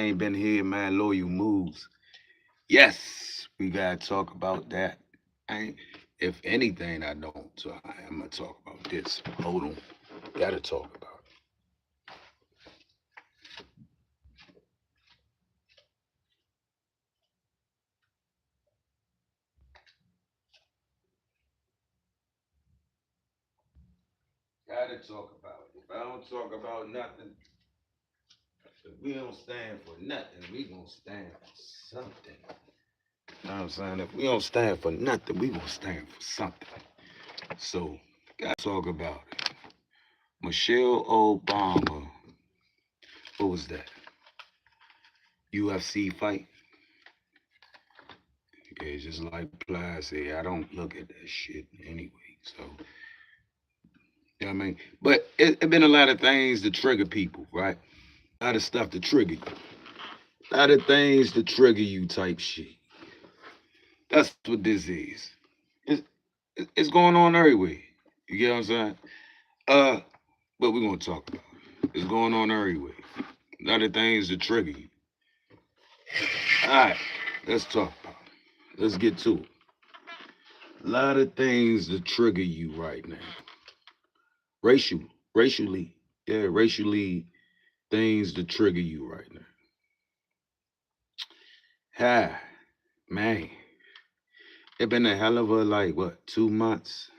ain't been here, man, loyal moves. Yes, we gotta talk about that. I ain't, if anything, I don't. So I'm gonna talk about this. Hold on, gotta talk about it. Gotta talk about it. If I don't talk about nothing, if we don't stand for nothing, we gonna stand for something. You know what I'm saying? If we don't stand for nothing, we gonna stand for something. So, gotta talk about it. Michelle Obama, what was that? UFC fight? Yeah, just like Ply said, I don't look at that shit anyway. So, you know what I mean? But it been a lot of things to trigger people, right? A lot of stuff to trigger you. A lot of things to trigger you type shit. That's what this is. It's, it's going on everywhere. You get what I'm saying? Uh, but we're gonna talk about it. It's going on everywhere. A lot of things to trigger you. All right, let's talk about it. Let's get to it. A lot of things to trigger you right now. Racial, racially, yeah, racially things to trigger you right now. Ah, man, it been a hell of a like what 2 months.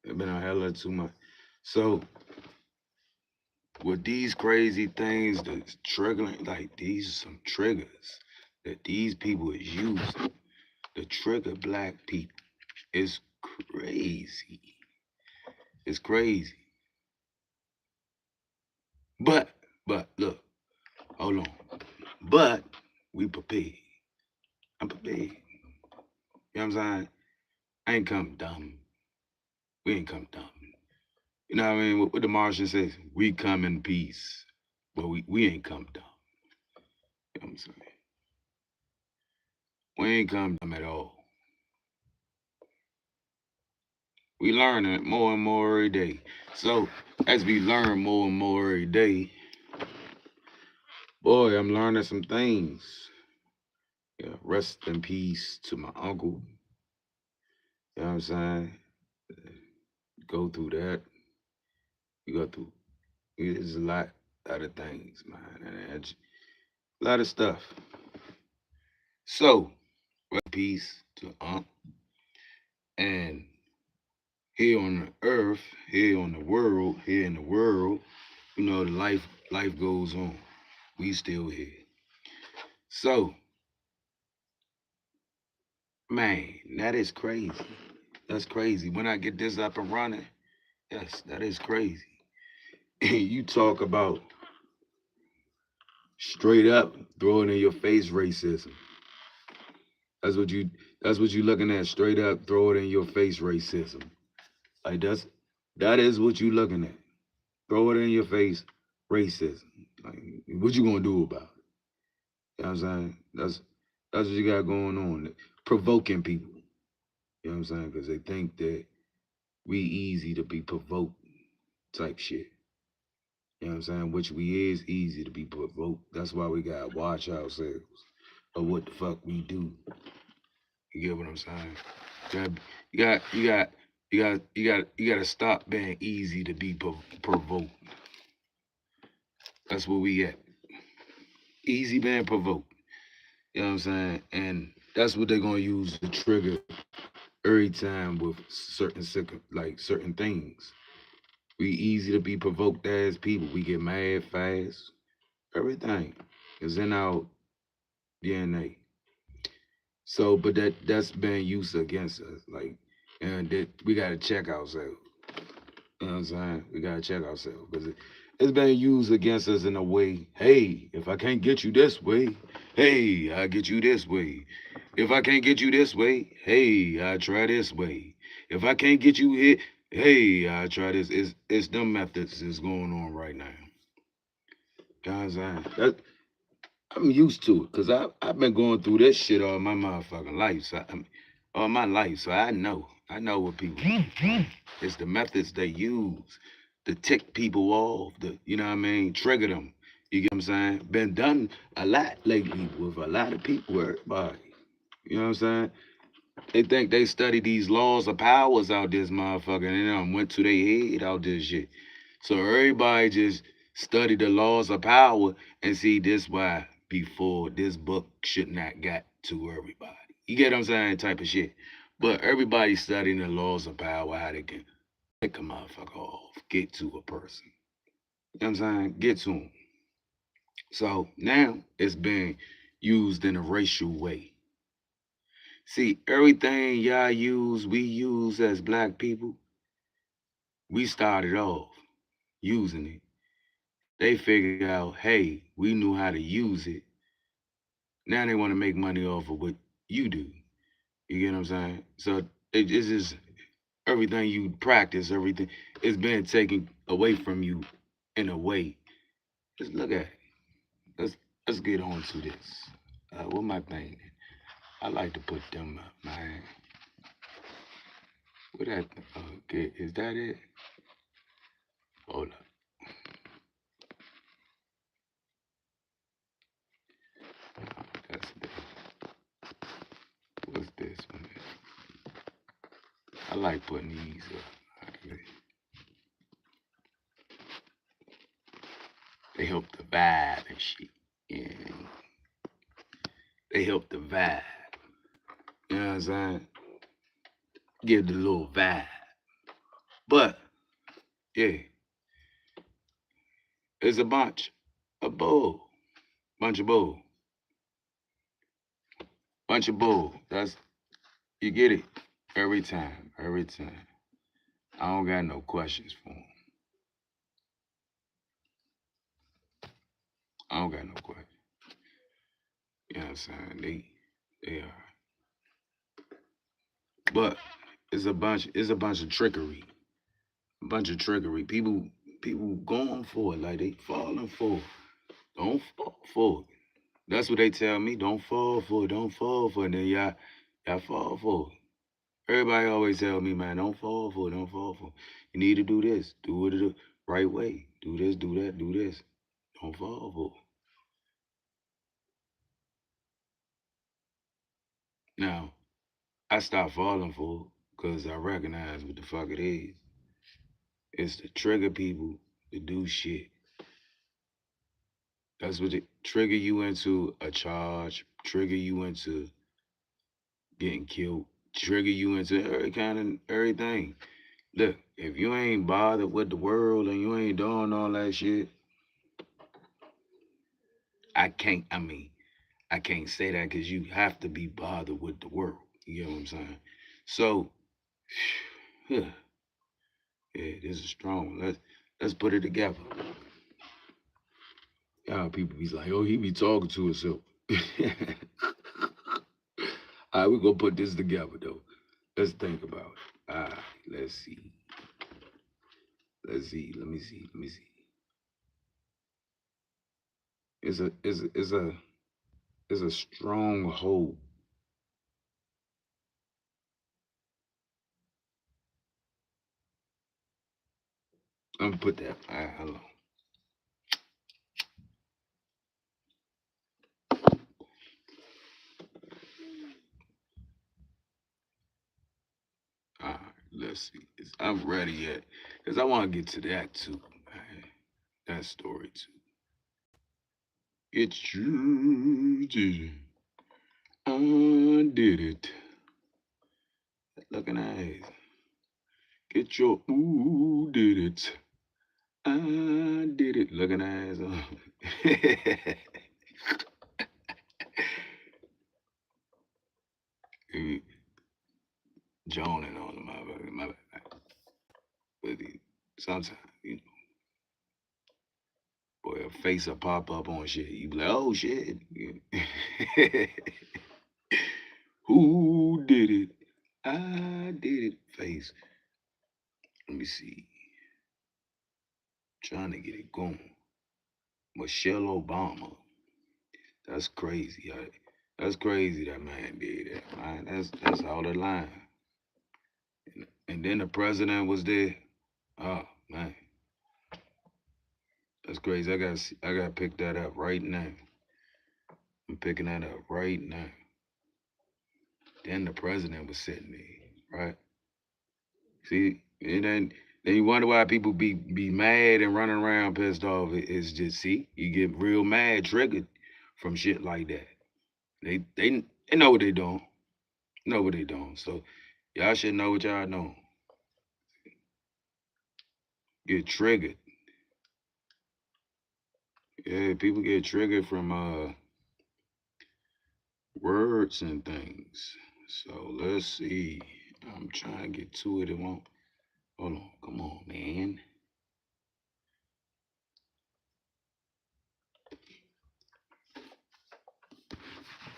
It been a hell of 2 months. So with these crazy things that's triggering, like these are some triggers that these people is using to trigger black people. It's crazy. It's crazy. But look, hold on. But we prepared. I'm prepared. You know what I'm saying? I ain't come dumb. We ain't come dumb. You know what I mean? What the Martian says, we come in peace. But we ain't come dumb. You know what I'm saying? We ain't come dumb at all. We learn it more and more every day. So as we learn more and more every day, boy, I'm learning some things. Yeah, rest in peace to my uncle. You know what I'm saying? Go through that. You go through. There's lot of things, man, and a lot of stuff. So, rest in peace to Unc, and here on the earth, here on the world, here in the world, you know, the life goes on. We still here. So, man, that is crazy. That's crazy. When I get this up and running, yes, that is crazy. You talk about straight up throwing in your face racism. That's what you that's what you looking at, straight up throw it in your face racism. Like that is what you looking at. Throw it in your face racism. Like what you gonna do about it? You know what I'm saying? That's what you got going on. Provoking people. You know what I'm saying? Because they think that we easy to be provoked type shit. You know what I'm saying? Which we is easy to be provoked. That's why we gotta watch ourselves of what the fuck we do. You get what I'm saying? You got, you got, you got to stop being easy to be provoked. That's where we at. Easy being provoked. You know what I'm saying? And that's what they're gonna use to trigger every time with like certain things. We easy to be provoked as people. We get mad fast. Everything is in our DNA. So, but that's been used against us. Like, and that we gotta check ourselves. You know what I'm saying? We gotta check ourselves because it's been used against us in a way. Hey, if I can't get you this way, hey, I get you this way. If I can't get you this way, hey, I try this way. If I can't get you here, hey, I try this. It's them methods that's going on right now. You know what I'm saying? I'm used to it because I've been going through this shit all my motherfucking life. All my life, so I know what people do. It's the methods they use to tick people off. You know what I mean? Trigger them. You get what I'm saying? Been done a lot lately with a lot of people, everybody. You know what I'm saying? They think they study these laws of powers out this motherfucker and then went to their head out this shit. So everybody just study the laws of power and see this why before this book should not got to everybody. You get what I'm saying? Type of shit. But everybody studying the laws of power, how they can pick a motherfucker off, get to a person. You know what I'm saying? Get to them. So now it's being used in a racial way. See, everything y'all use, we use as black people, we started off using it. They figured out, hey, we knew how to use it. Now they want to make money off of what you do. You get what I'm saying? So it's just everything you practice, everything it's been taken away from you in a way. Just look at it. Let's get on to this. What my thing? I like to put them up, man. What that? Okay, is that it? Hold up. That's the, what's this one? I like putting these up. They help the vibe and shit. Yeah. They help the vibe. You know what I'm saying? Give the little vibe. But yeah, it's a of bull, bunch of bull, bunch of bull. That's you get it every time, every time. I don't got no questions for them. I don't got no questions. You know what I'm saying? They are, but it's a bunch of trickery, a bunch of trickery. People going for it like they falling for it. Don't fall for it. That's what they tell me. Don't fall for it. Don't fall for it. And then y'all fall for it. Everybody always tell me, man, don't fall for it. Don't fall for it. You need to do this. Do it the right way. Do this. Do that. Do this. Don't fall for it. Now, I stopped falling for it because I recognize what the fuck it is. It's to trigger people to do shit. That's what it trigger you into a charge, trigger you into getting killed, trigger you into every kind of everything. Look, if you ain't bothered with the world and you ain't doing all that shit, I mean, I can't say that because you have to be bothered with the world. You know what I'm saying? So, yeah, yeah, this is strong. Let's put it together. Y'all people be like, oh, he be talking to himself. All right, we're gonna put this together though. Let's think about it. All right, let's see. Let's see. Let me see. Let me see. It's a strong hold. I'm gonna put that. All right, hold on. All right, let's see. I'm ready yet, cause I want to get to that too. Man. That story too. It's you did it. I did it. Looking eyes. Get your ooh did it. I did it. Looking eyes on. Joning on the motherfucker. But sometimes, you know, boy, a face will pop up on shit. You be like, oh shit. Who did it? I did it. Face. Let me see. Trying to get it going. Michelle Obama. That's crazy. That's crazy that man did that, man. That's all the line. And then the president was there. Oh man. That's crazy. I got to pick that up right now. I'm picking that up right now. Then the president was sitting there, right? See, and then you wonder why people be mad and running around pissed off. It's just see, you get real mad, triggered from shit like that. They know what they doing. Know what they doing. So y'all should know what y'all know. Get triggered. Yeah, people get triggered from words and things. So let's see. I'm trying to get to it. It won't. Hold on. Come on, man.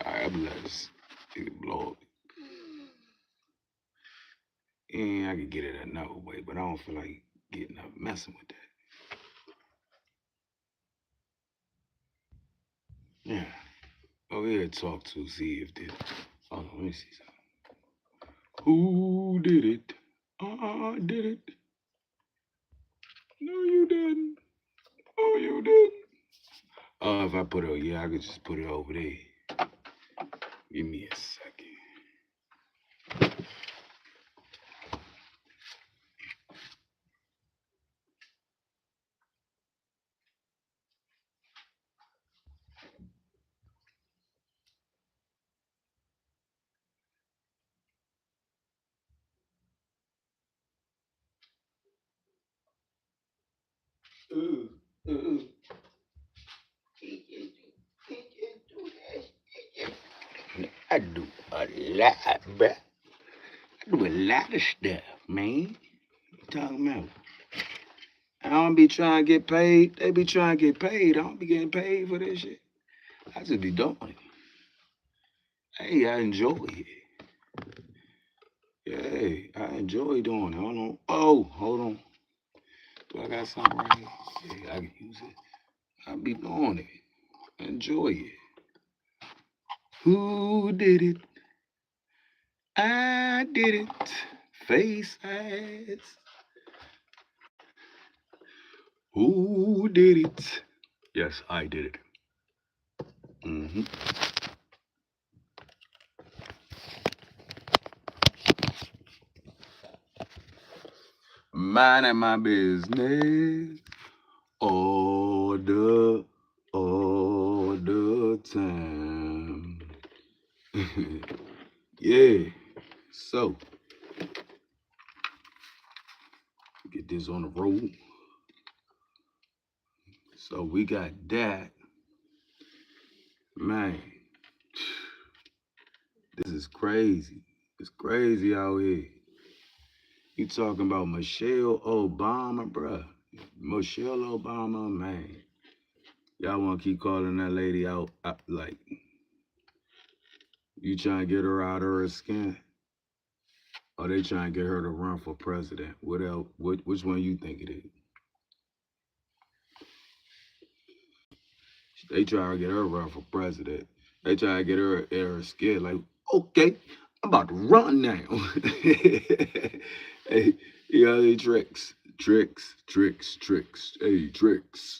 All right, I'm let this blow up. And I could get it another way, but I don't feel like getting up messing with that. Yeah. Oh yeah, talk to see if this. Hold on, let me see something. Who did it? I did it. No, you didn't. Oh, you didn't. Oh, if I put it, yeah, I could just put it over there. Give me a second. Ooh, ooh. I do a lot, bruh. I do a lot of stuff, man. What you talking about? I don't be trying to get paid. They be trying to get paid. I don't be getting paid for this shit. I just be doing it. Hey, I enjoy it. Yeah, I enjoy doing it. Hold on. Oh, hold on. Do I got something right here? Yeah, I can use it. I be doing it. Enjoy it. Who did it? I did it. Face ass. Who did it? Yes, I did it. Mm-hmm. Minding my business all the time. Yeah. So get this on the road. So we got that. Man, this is crazy. It's crazy out here. You talking about Michelle Obama, bruh. Michelle Obama, man. Y'all want to keep calling that lady out, like, you trying to get her out of her skin? Or they trying to get her to run for president? What else? Which one you think it is? They try to get her run for president. They try to get her in her skin. Like, okay, I'm about to run now. Hey, you know they tricks. Hey, tricks.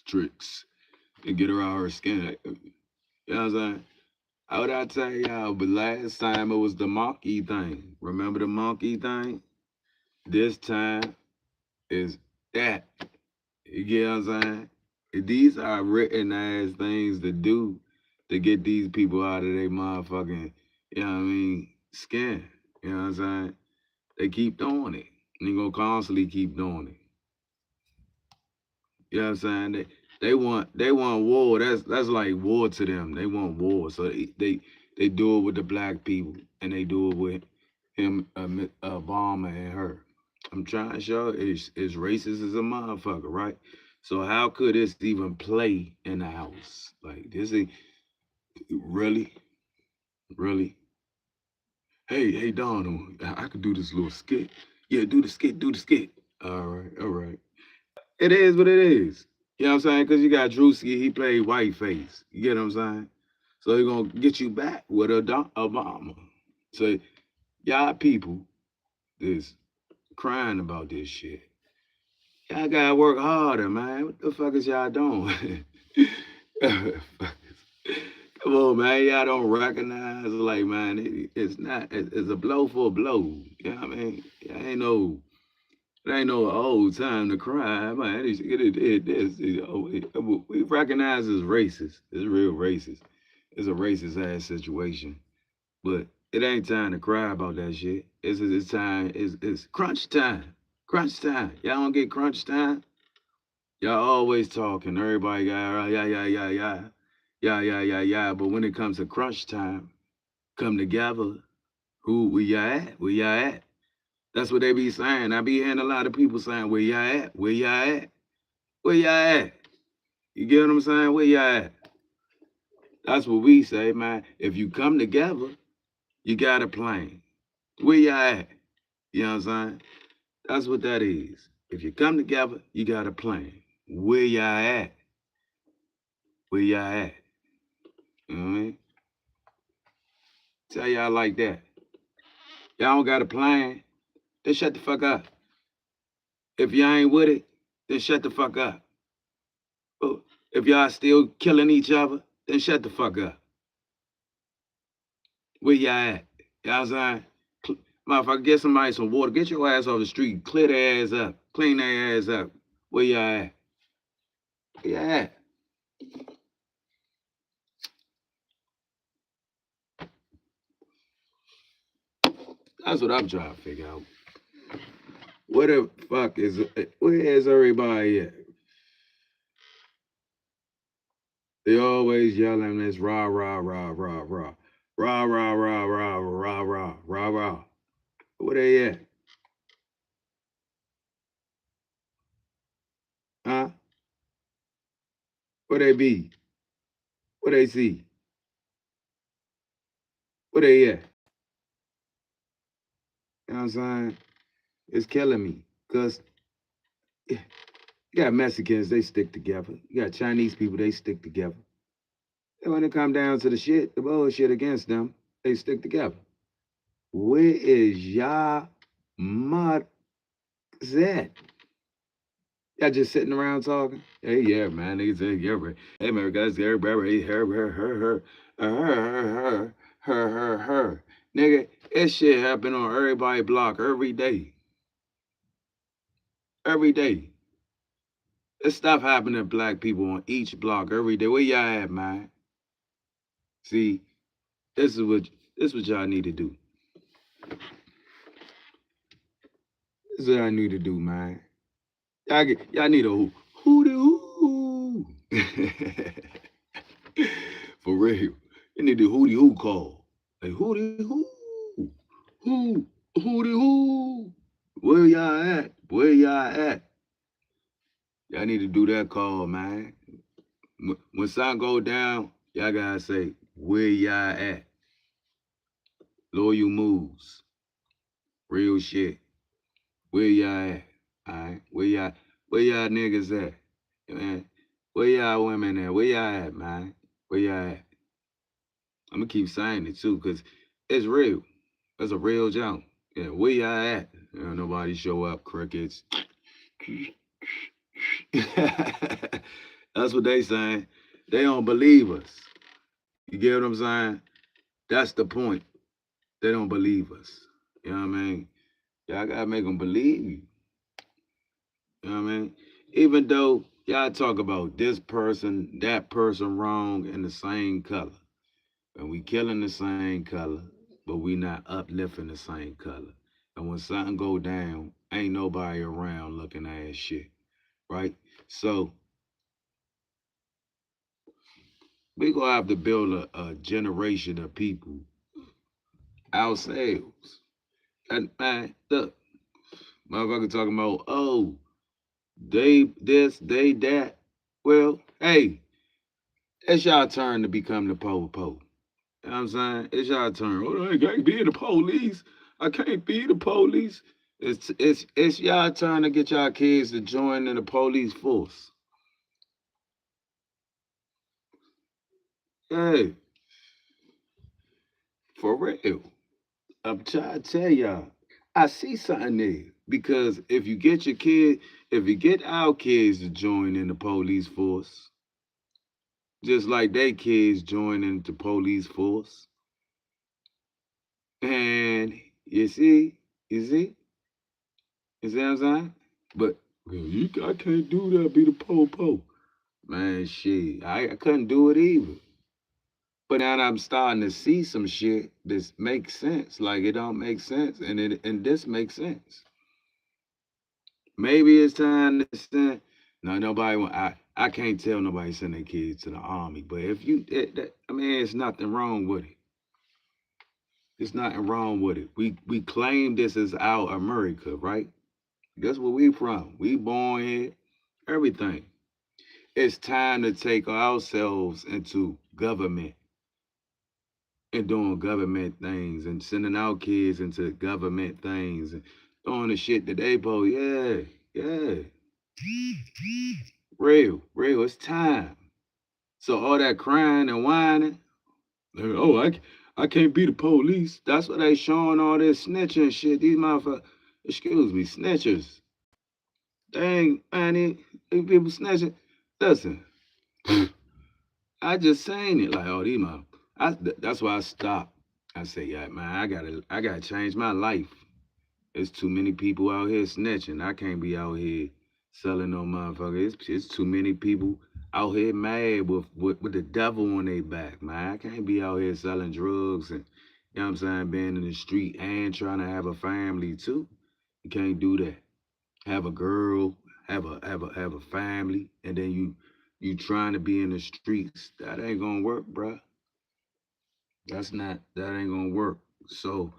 And get her out of her skin. You know what I'm saying? How would I tell y'all? But last time it was the monkey thing. Remember the monkey thing? This time is that. You get what I'm saying? These are written as things to do to get these people out of their motherfucking, you know what I mean, skin. You know what I'm saying? They keep doing it. And they gonna constantly keep doing it. You know what I'm saying? They want war. That's like war to them. They want war. So they do it with the black people and they do it with him, Obama and her. I'm trying to show it's racist as a motherfucker, right? So how could this even play in the house? Like this is really, really. Hey, Donald, I could do this little skit. Yeah, do the skit. All right. It is what it is. You know what I'm saying? Because you got Drewski, he played Whiteface. You get what I'm saying? So he's going to get you back with Obama. So y'all people is crying about this shit. Y'all gotta work harder, man. What the fuck is y'all doing? Come on, man. Y'all don't recognize, like, man, it's not, it's a blow for a blow. You know what I mean? It ain't no old time to cry, man. We recognize as racist. It's real racist. It's a racist ass situation. But it ain't time to cry about that shit. It's time. It's crunch time. Crunch time. Y'all don't get crunch time. Y'all always talking. Everybody got yeah yeah yeah yeah yeah yeah yeah yeah. But when it comes to crunch time, come together. Who we y'all at? Where y'all at? That's what they be saying. I be hearing a lot of people saying, "Where y'all at? Where y'all at? Where y'all at?" You get what I'm saying? Where y'all at? That's what we say, man. If you come together, you got a plan. Where y'all at? You know what I'm saying? That's what that is. If you come together, you got a plan. Where y'all at? Where y'all at? You know what I mean? Tell y'all like that. Y'all don't got a plan, then shut the fuck up. If y'all ain't with it, then shut the fuck up. But if y'all still killing each other, then shut the fuck up. Where y'all at? You know what I'm saying? Motherfucker, get somebody some water. Get your ass off the street. Clear their ass up. Clean their ass up. Where y'all at? Where y'all at? That's what I'm trying to figure out. Where the fuck is where is everybody at? They always yelling this rah rah rah rah rah. Rah rah rah rah rah rah rah rah. Where they at? Huh? Where they be? Where they see? Where they at? You know what I'm saying? It's killing me. Cause you got Mexicans, they stick together. You got Chinese people, they stick together. And when it come down to the shit, the bullshit against them, they stick together. Where is y'all mud at? Y'all just sitting around talking? Hey, yeah, man. Niggas say, yeah, right. Hey, man, guys, everybody, her. Nigga, that shit happen on everybody block every day. Every day. This stuff happening to black people on each block every day. Where y'all at, man? See, this is what y'all need to do. This is what I need to do, man. Y'all need a hootie hoo. For real. You need the hootie hoo call. Like hootie hoo. Hoo. Hootie hoo. Where y'all at? Where y'all at? Y'all need to do that call, man. When sun go down, y'all gotta say, where y'all at? Loyal moves. Real shit. Where y'all at? Alright? Where y'all niggas at? Man, where y'all women at? Where y'all at, man? Where y'all at? I'm gonna keep saying it too, cause it's real. That's a real jump. Yeah, where y'all at? Nobody show up, crickets. That's what they saying. They don't believe us. You get what I'm saying? That's the point. They don't believe us. You know what I mean? Y'all gotta make them believe you. You know what I mean? Even though y'all talk about this person, that person wrong in the same color. And we killing the same color, but we not uplifting the same color. And when something go down, ain't nobody around looking at shit. Right? So we gonna have to build a generation of people ourselves. And man, look, motherfucker talking about, oh, they this, they that. Well, hey, it's y'all turn to become the po-po. You know what I'm saying? It's y'all turn. Oh, I can't be the police. I can't be the police. It's y'all turn to get y'all kids to join in the police force. Hey, for real. I'm trying to tell y'all. I see something there. Because if you get your kid, if you get our kids to join in the police force, just like they kids join into police force, and you see, you see what I'm saying? But well, I can't do that. Be the po. Man, shit, I couldn't do it either. But now I'm starting to see some shit that makes sense. Like it don't make sense, and this makes sense. Maybe it's time to send. No, nobody. I can't tell nobody send their kids to the army. But if you, I mean, it's nothing wrong with it. There's nothing wrong with it. We claim this as our America, right? That's where we from. We born here. Everything. It's time to take ourselves into government and doing government things and sending our kids into government things and doing the shit that they both, yeah, yeah. Real, it's time. So all that crying and whining, like, oh, I can't be the police. That's what they showing all this snitching shit. These motherfuckers, excuse me, snitchers. Dang, man, these people snitching. Listen, I just saying it like, oh, these motherfuckers. That's why I stopped. I say, yeah, man, I gotta change my life. There's too many people out here snitching. I can't be out here selling no motherfucker. It's too many people out here mad with the devil on their back, man. I can't be out here selling drugs and you know what I'm saying, being in the street and trying to have a family too. You can't do that. Have a girl, have a family, and then you trying to be in the streets. That ain't gonna work, bruh. That ain't gonna work. So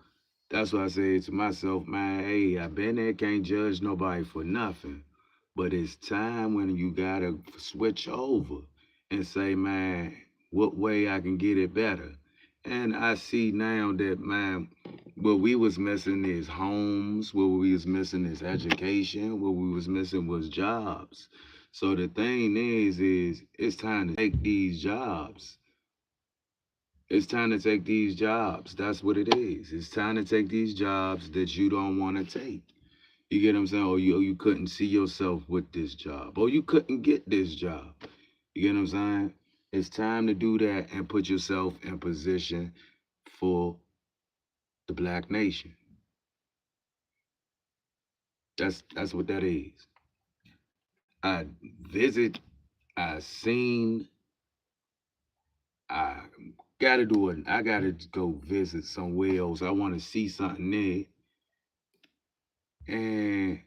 that's why I say to myself, man, hey, I been there, can't judge nobody for nothing. But it's time when you gotta switch over and say, man, what way I can get it better. And I see now that, man, what we was missing is homes, what we was missing is education, what we was missing was jobs. So the thing is it's time to take these jobs. It's time to take these jobs. That's what it is. It's time to take these jobs that you don't want to take. You get what I'm saying? Or you couldn't see yourself with this job. Or you couldn't get this job. You get what I'm saying? It's time to do that and put yourself in position for the black nation. That's what that is. I visit, I seen, I gotta do it. I gotta go visit somewhere else. I wanna see something there. And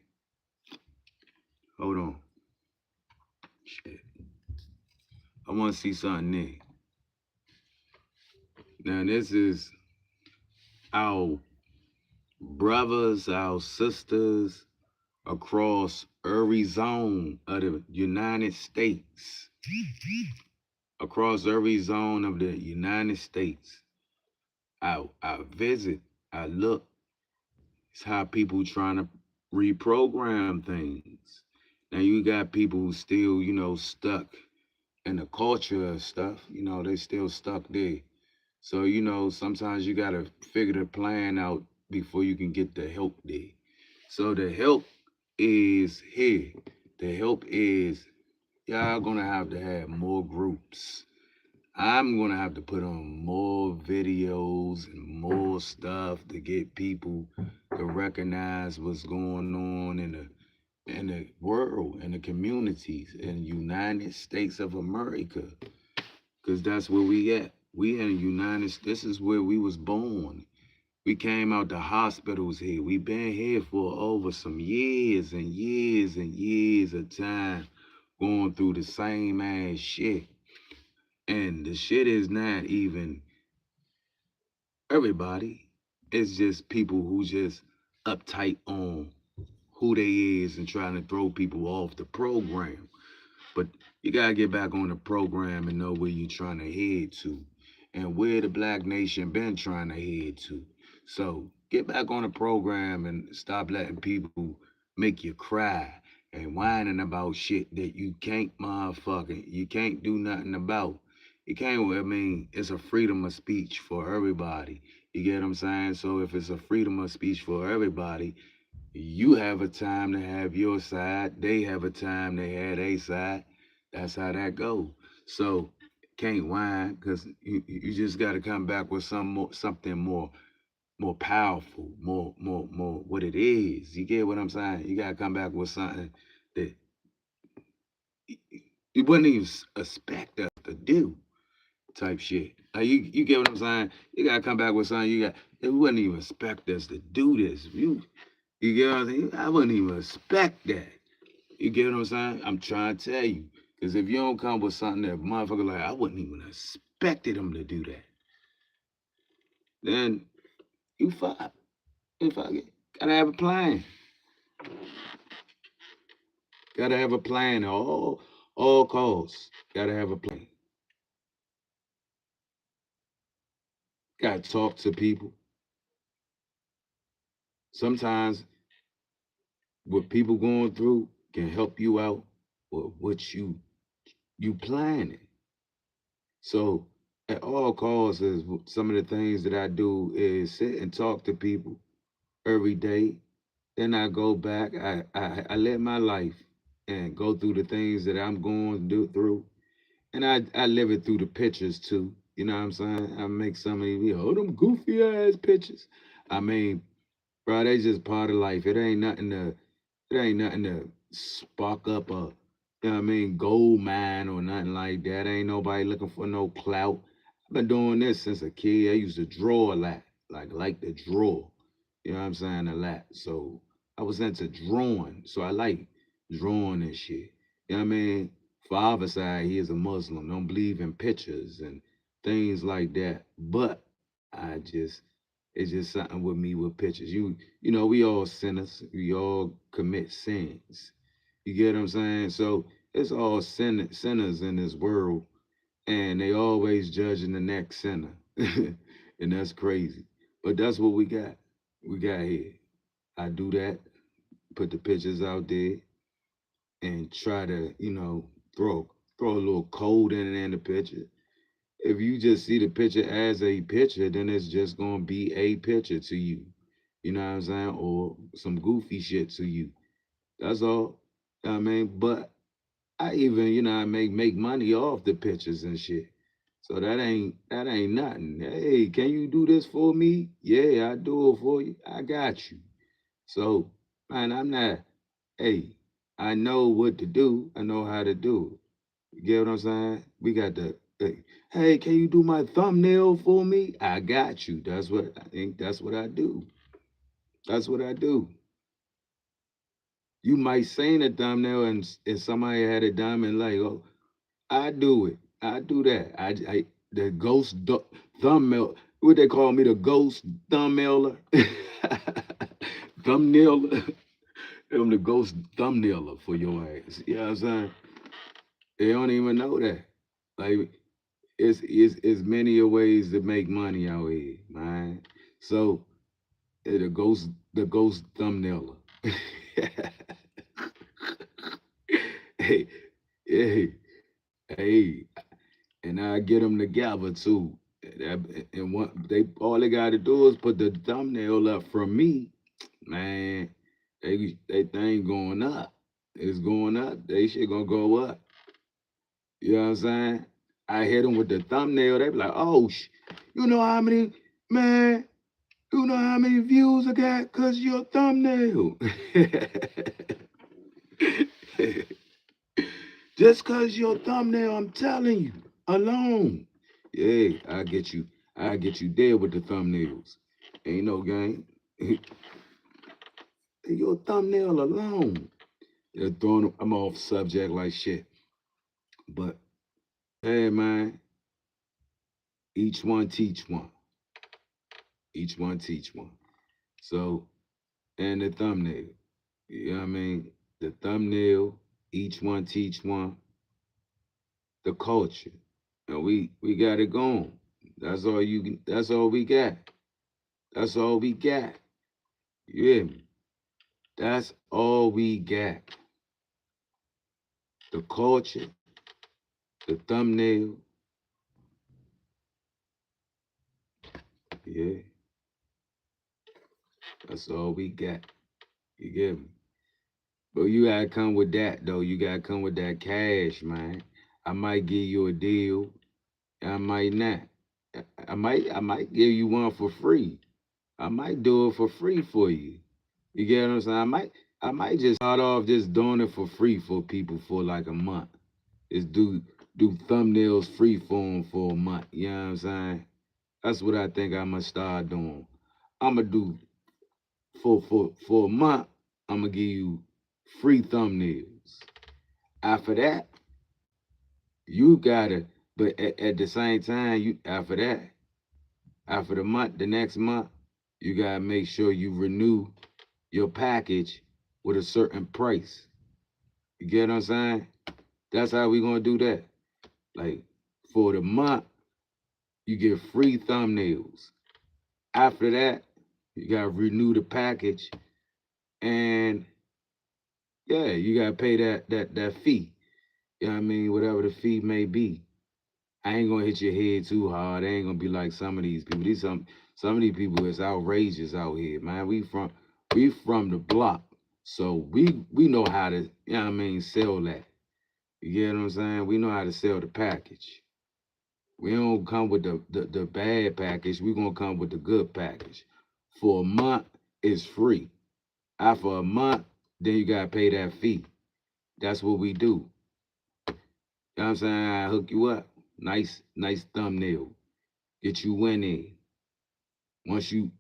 hold on. Shit. I wanna see something there. Now this is our brothers, our sisters across every zone of the United States. Across every zone of the United States. I visit, I look. It's how people trying to reprogram things. Now you got people who still, stuck in the culture of stuff. They still stuck there. So, sometimes you gotta figure the plan out before you can get the help there. So the help is here. The help is y'all gonna have to have more groups. I'm gonna have to put on more videos and more stuff to get people to recognize what's going on in the world, in the communities, in the United States of America. Cause that's where we at. We in the United States. This is where we was born. We came out the hospitals here. We been here for over some years and years and years of time going through the same ass shit. And the shit is not even everybody. It's just people who just uptight on who they is and trying to throw people off the program. But you gotta get back on the program and know where you're trying to head to and where the black nation been trying to head to. So get back on the program and stop letting people make you cry and whining about shit that you can't do nothing about. You can't, I mean, it's a freedom of speech for everybody. You get what I'm saying? So if it's a freedom of speech for everybody, You have a time to have your side. They have a time they had a side. That's how that go. So can't whine because you just got to come back with something more powerful, more what it is. You get what I'm saying? You gotta come back with something that you wouldn't even expect us to do, type shit. You get what I'm saying? You gotta come back with something you wouldn't even expect us to do this. You get what I'm saying? I wouldn't even expect that. You get what I'm saying? I'm trying to tell you. Because if you don't come with something that motherfucker like, I wouldn't even expected him to do that, then you fuck. You fuck it. Gotta have a plan. Gotta have a plan at all costs. Gotta have a plan. Gotta talk to people. Sometimes what people going through can help you out with what you planning. So at all costs is some of the things that I do is sit and talk to people every day. Then I go back, I live my life and go through the things that I'm going to do through. And I live it through the pictures too. You know what I'm saying? I make some of these, them goofy ass pictures. I mean, bro, they just part of life. It ain't nothing to spark up a, you know what I mean, gold mine or nothing like that. Ain't nobody looking for no clout. I've been doing this since a kid. I used to draw a lot, like to draw. You know what I'm saying? A lot. So I was into drawing. So I like drawing and shit. You know what I mean? Father side, he is a Muslim. Don't believe in pictures and things like that. But it's just something with me with pictures. We all sinners. We all commit sins. You get what I'm saying? So it's all sinners in this world, and they always judging the next sinner, and that's crazy. But that's what we got. We got here. I do that. Put the pictures out there and try to, throw a little code in the picture. If you just see the picture as a picture, then it's just gonna be a picture to you. You know what I'm saying? Or some goofy shit to you. That's all. You know what I mean? But I even, I make money off the pictures and shit. So that ain't nothing. Hey, can you do this for me? Yeah, I do it for you. I got you. So, man, I'm not, hey, I know what to do. I know how to do it. You get what I'm saying? We got hey, can you do my thumbnail for me? I got you. That's what I do. That's what I do. You might seen a thumbnail and somebody had it done and like, oh, I do it. I do that. The ghost thumbnail. What they call me, the ghost thumbnailer. Thumbnailer. I'm the ghost thumbnailer for your ass. You know what I'm saying? They don't even know that. Like it's many a ways to make money out here, man. So the ghost thumbnailer. hey, hey, hey, and I get them together too. And what they all they got to do is put the thumbnail up from me, man. They thing going up. It's going up. They shit gonna go up. You know what I'm saying? I hit them with the thumbnail. They be like, oh, you know how many, man, you know how many views I got because your thumbnail. Just because your thumbnail, I'm telling you, alone. Yeah, I get you there with the thumbnails. Ain't no game. Your thumbnail alone. They're throwing them, I'm off subject like shit. But hey man, each one teach one. Each one teach one. So, and the thumbnail. You know what I mean? The thumbnail, each one teach one, the culture. And we got it going. That's all we got. That's all we got. You hear me? That's all we got. The culture, the thumbnail, yeah, that's all we got. You get me? But you gotta come with that though. You gotta come with that cash, man. I might give you a deal. I might not. I might give you one for free. I might do it for free for you. You get what I'm saying? I might just start off just doing it for free for people for like a month. Just do thumbnails free for them for a month. You know what I'm saying? That's what I think I'm gonna start doing. I'm gonna do for a month. I'm gonna give you free thumbnails. After that, you gotta. But at the same time, you after that, after the month, the next month, you gotta make sure you renew your package with a certain price. You get what I'm saying? That's how we gonna do that. Like for the month, you get free thumbnails. After that, you gotta renew the package, and yeah, you gotta pay that fee. You know what I mean? Whatever the fee may be. I ain't gonna hit your head too hard. I ain't gonna be like some of these people. Some of these people is outrageous out here, man. We from the block. So we know how to, you know what I mean, sell that. You get what I'm saying? We know how to sell the package. We don't come with the bad package. We gonna come with the good package. For a month, it's free. After a month, then you gotta pay that fee. That's what we do. You know what I'm saying? I hook you up. Nice thumbnail. Get you winning. Once you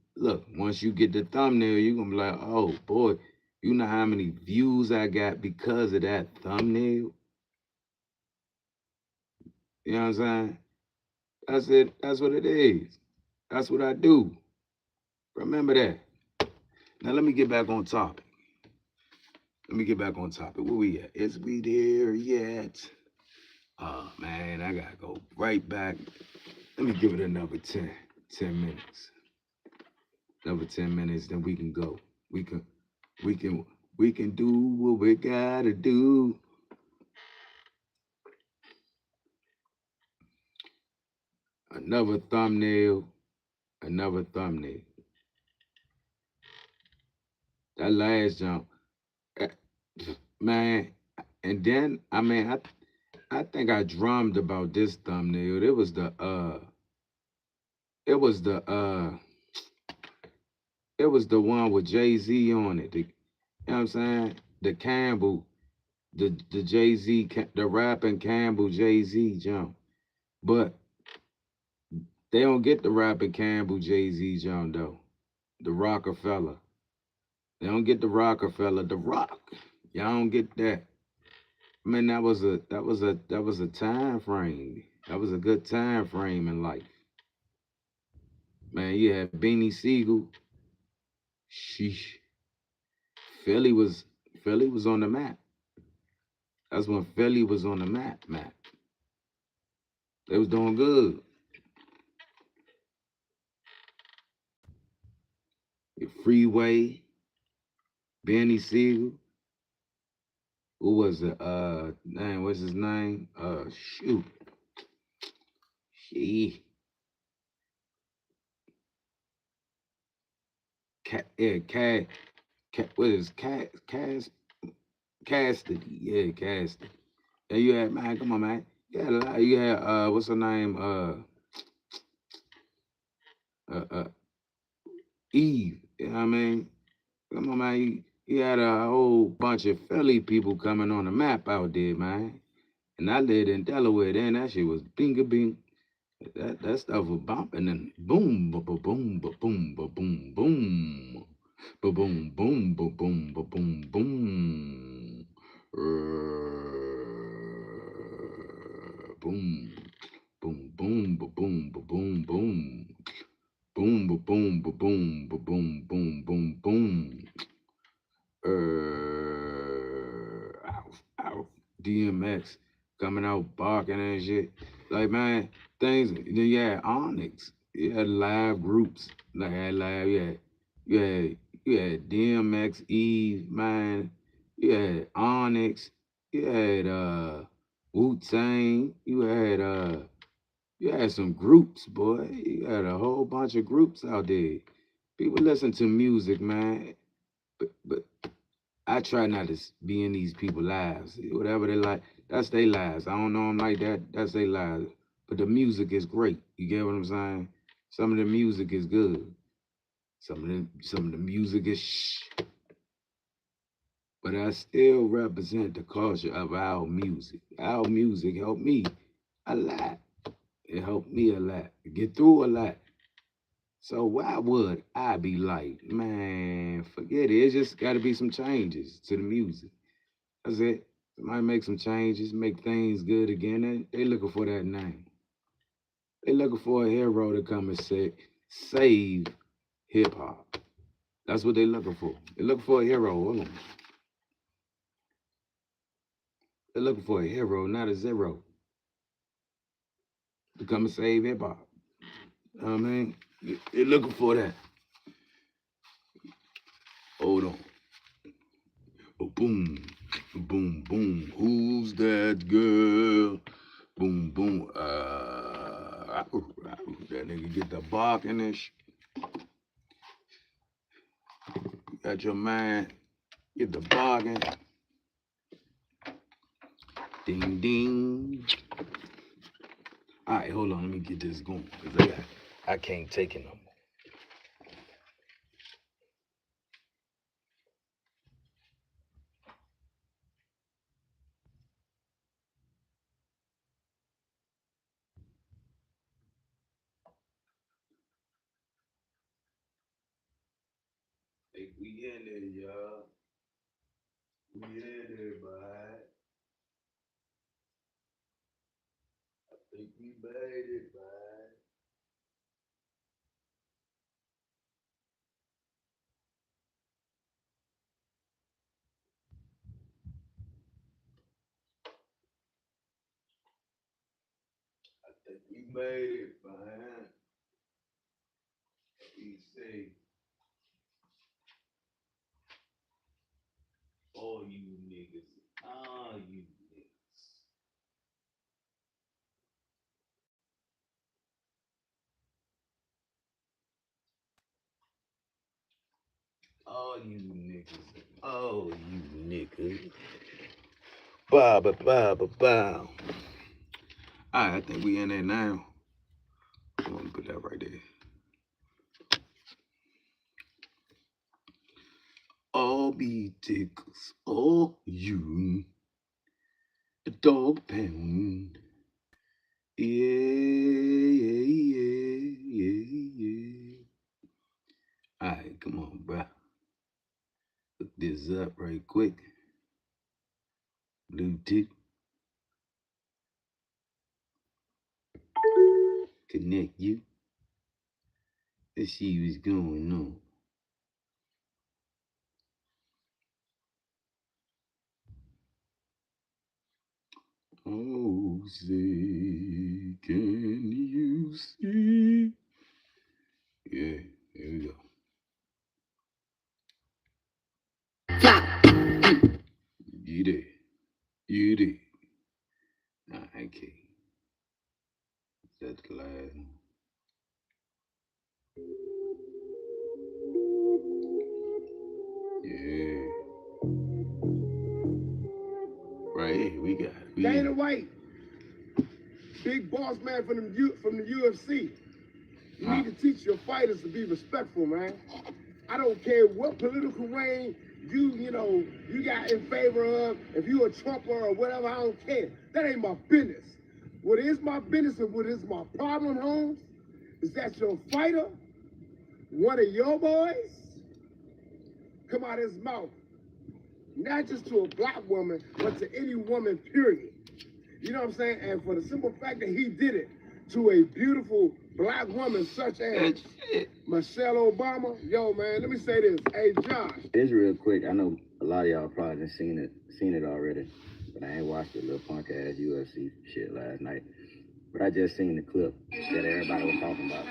get the thumbnail, you gonna be like, oh boy, you know how many views I got because of that thumbnail? You know what I'm saying? That's it. That's what it is. That's what I do. Remember that. Now let me get back on topic. Let me get back on topic. Where we at? Is we there yet? Oh man, I gotta go right back. Let me give it another 10 minutes. Another 10 minutes, then we can go. We can we can we can do what we gotta do. Another thumbnail. Another thumbnail. That last jump, eh, man. And then I think I drummed about this thumbnail. It was the one with Jay-Z on it. You know what I'm saying? The Campbell, the Jay-Z, the rapping Campbell Jay-Z jump. But they don't get the rapping Campbell Jay-Z jump though. The Rockefeller. They don't get the Rockefeller, the Rock. Y'all don't get that. I mean, that was a time frame. That was a good time frame in life. Man, you had Beanie Siegel. Sheesh. Philly was Philly was on the map. That's when Philly was on the map. They was doing good. The Freeway, Benny Siegel. Who was it? Name, what's his name? Shoot. She. Yeah, what is Cassidy? Yeah, Cassidy. Yeah, you had, man, come on, man. You had a lot. You had, what's her name? Uh, Eve. You know what I mean? Come on, man. You had a whole bunch of Philly people coming on the map out there, man. And I lived in Delaware then. That shit was binga bing. That stuff was bumping and boom, ba ba boom, ba boom, ba boom, boom. Ba boom, boom, ba boom, ba boom, boom. Boom, boom, boom, ba boom, ba boom, boom. Boom, ba boom, ba boom, ba boom, boom, boom, boom. Ow, DMX coming out barking and shit. Like, man, things. Then you had Onyx. You had live groups. Like, had live. You had DMX, Eve, man. You had Onyx. You had Wu Tang. You had some groups, boy. You had a whole bunch of groups out there. People listen to music, man. But I try not to be in these people's lives. Whatever they like, that's their lives. I don't know them like that. That's their lives. But the music is great. You get what I'm saying? Some of the music is good. Some of the music is but I still represent the culture of our music. Our music helped me a lot. It helped me a lot. Get through a lot. So why would I be like, man, forget it. It's just got to be some changes to the music. That's it. Somebody make some changes, make things good again. They looking for that name. They looking for a hero to come and save hip hop. That's what they looking for. They looking for a hero. Hold on. They're looking for a hero, not a zero, to come and save hip hop. You know what I mean? They're looking for that. Hold on. Oh, boom, boom, boom. Who's that girl? Boom, boom. That nigga get the barking and got your man get the barking. Ding, ding. All right, hold on. Let me get this going. Cause I can't take it no more. Hey, we in there, y'all. We in there, bud. I think we made it, bud. I think we made it, man. Be safe. All you niggas. All you niggas. All you niggas. All you niggas. Bow, bow, bow, bow, bow. Alright, I think we in there now. I'm gonna put that right there. All be tickles. All you. A dog pound. Yeah, yeah, yeah, yeah, yeah. Alright, come on, bruh. Look this up right quick. Bluetooth. Connect you. Let's see what's going on. Oh, say, can you see? Yeah, here we go. You did. You did. Nah, okay. That's glad. Yeah. Right here, we got it. Dana White, big boss man from the UFC. You need to teach your fighters to be respectful, man. I don't care what political reign you got in favor of. If you a Trumper or whatever, I don't care. That ain't my business. What is my business and what is my problem, Holmes, is that your fighter, one of your boys, come out his mouth, not just to a black woman, but to any woman, period. You know what I'm saying? And for the simple fact that he did it to a beautiful black woman such as Michelle Obama, yo, man, let me say this. Hey, Josh. It's real quick. I know a lot of y'all probably done seen it already, but I ain't watched the little punk ass UFC shit last night. But I just seen the clip that everybody was talking about.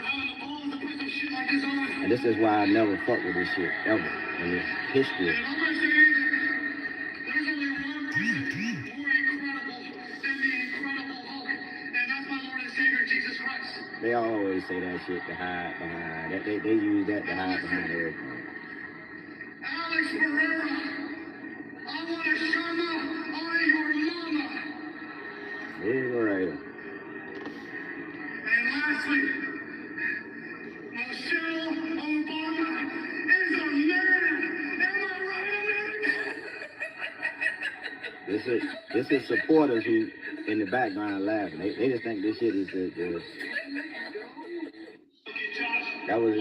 And this is why I never fuck with this shit ever in this history. They always say that shit to hide behind. They use that to hide behind everything. There you go, right here. And lastly, Michelle Obama is a man. Am I right, America? This is supporters who in the background laughing. They just think this shit is the that was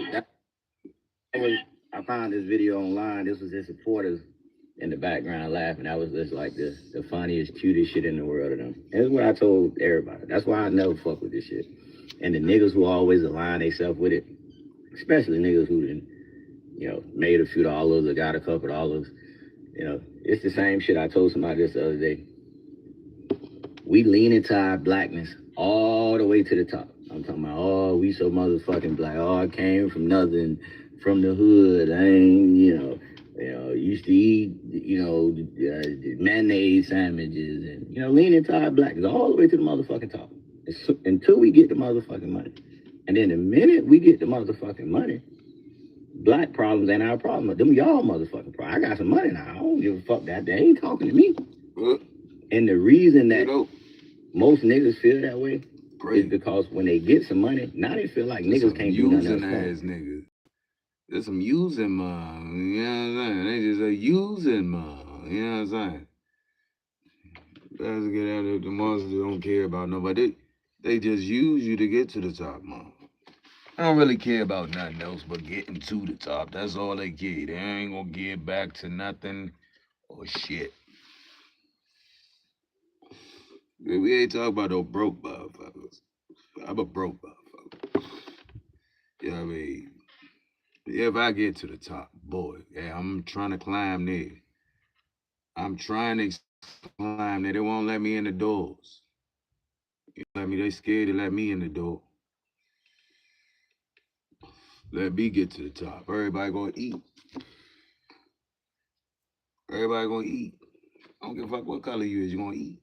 I found this video online. This was his supporters in the background laughing. That was just like the funniest, cutest shit in the world of them. And that's what I told everybody. That's why I never fuck with this shit. And the niggas who always align themselves with it, especially niggas who done, made a few dollars or got a couple dollars. It's the same shit I told somebody this the other day. We lean into our blackness all the way to the top. I'm talking about, oh, we so motherfucking black. Oh, I came from nothing, from the hood. I ain't, used to eat, mayonnaise sandwiches and, lean into our blackness all the way to the motherfucking top. Until we get the motherfucking money. And then the minute we get the motherfucking money, black problems ain't our problem. Them y'all motherfucking problem. I got some money now. I don't give a fuck that. They ain't talking to me. And the reason that most niggas feel that way is because when they get some money, now they feel like niggas can't do nothing else. Niggas. There's some using mom. You know what I'm saying? They just are using mom. You know what I'm saying? Guys get out of the monsters don't care about nobody. They just use you to get to the top, mom. I don't really care about nothing else but getting to the top. That's all they care. They ain't gonna get back to nothing or shit. We ain't talking about no broke motherfuckers. I'm a broke motherfucker. You know what I mean? If I get to the top, boy, yeah, I'm trying to climb there. I'm trying to climb there. They won't let me in the doors. They scared to let me in the door. Let me get to the top. Everybody gonna eat. Everybody gonna eat. I don't give a fuck what color you is, you gonna eat.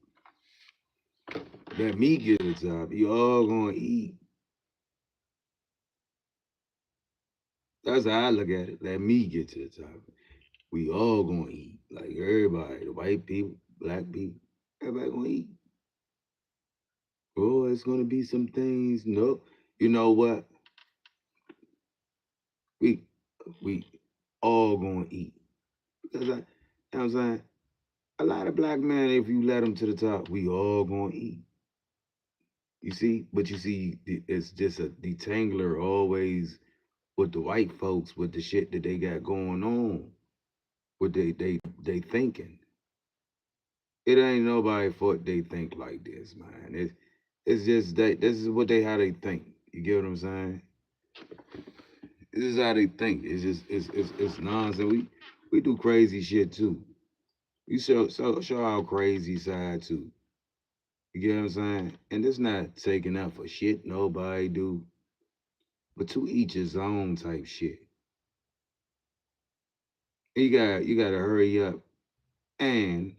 Let me get to the top. You all gonna eat. That's how I look at it. Let me get to the top. We all gonna eat. Like everybody, the white people, black people, everybody gonna eat. Oh, it's gonna be some things. No, you know what? We all gonna eat. Because you know what I'm saying? A lot of black men, if you let them to the top, we all gonna eat. You see? But you see, it's just a detangler always with the white folks with the shit that they got going on. What they thinking. It ain't nobody fault they think like this, man. It's just that this is what how they think. You get what I'm saying? This is how they think. It's just it's nonsense. We do crazy shit too. We show our crazy side too. You get what I'm saying? And it's not taking up for shit nobody do, but to each his own type shit. And you gotta hurry up and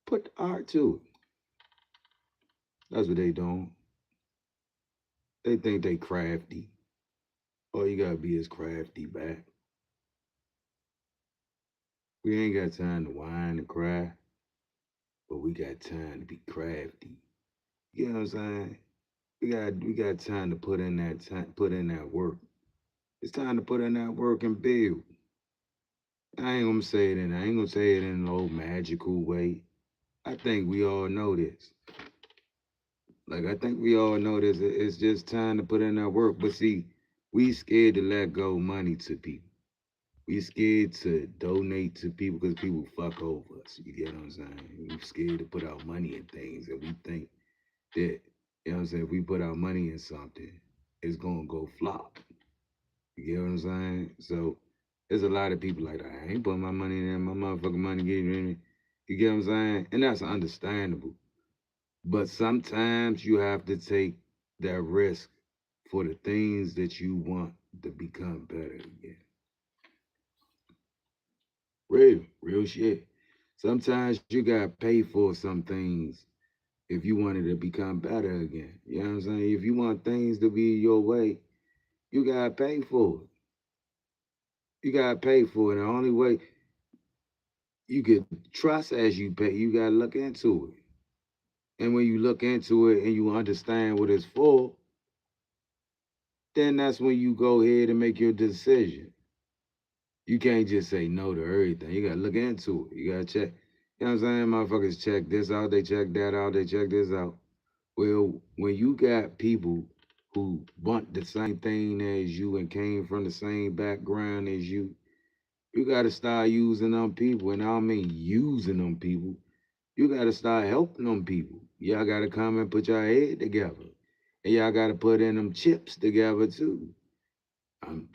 put the art to it. That's what they doing. They think they crafty. All you gotta be is crafty back. We ain't got time to whine and cry, but we got time to be crafty. You know what I'm saying? We got time to put in that work. It's time to put in that work and build. I ain't gonna say it in no magical way. I think we all know this. Like I think we all know this. It's just time to put in that work. But see, we scared to let go money to people. We scared to donate to people because people fuck over us. You get what I'm saying? We scared to put our money in things, and we think that you know what I'm saying. If we put our money in something, it's gonna go flop. You get what I'm saying? So there's a lot of people like that. I ain't putting my money in there. My motherfucking money getting in it. You get what I'm saying? And that's understandable. But sometimes you have to take that risk for the things that you want to become better again. Real shit. Sometimes you gotta pay for some things if you wanted to become better again. You know what I'm saying? If you want things to be your way, you gotta pay for it. You gotta pay for it. The only way you get trust as you pay, you gotta look into it. And when you look into it and you understand what it's for, then that's when you go ahead and make your decision. You can't just say no to everything. You gotta look into it. You gotta check. You know what I'm saying? Motherfuckers check this out, they check that out, they check this out. Well, when you got people who want the same thing as you and came from the same background as you gotta start using them people. And I don't mean using them people. You gotta start helping them people. Y'all gotta come and put your head together. And y'all gotta put in them chips together too. I'm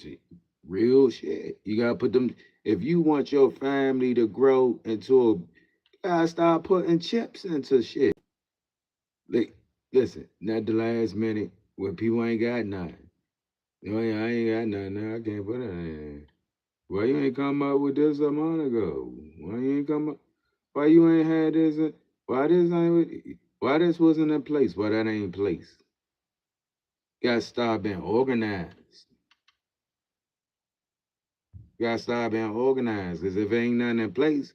real shit. You gotta put them. If you want your family to grow into a, you gotta start putting chips into shit. Like, listen, not the last minute when people ain't got nothing. You know, I ain't got nothing. Now I can't put it in. Why you ain't come up with this a month ago? Why you ain't come up? Why you ain't had this? Why this ain't? Why this wasn't in place? Why that ain't in place? You gotta start being organized. You gotta start being organized. Cause if ain't nothing in place,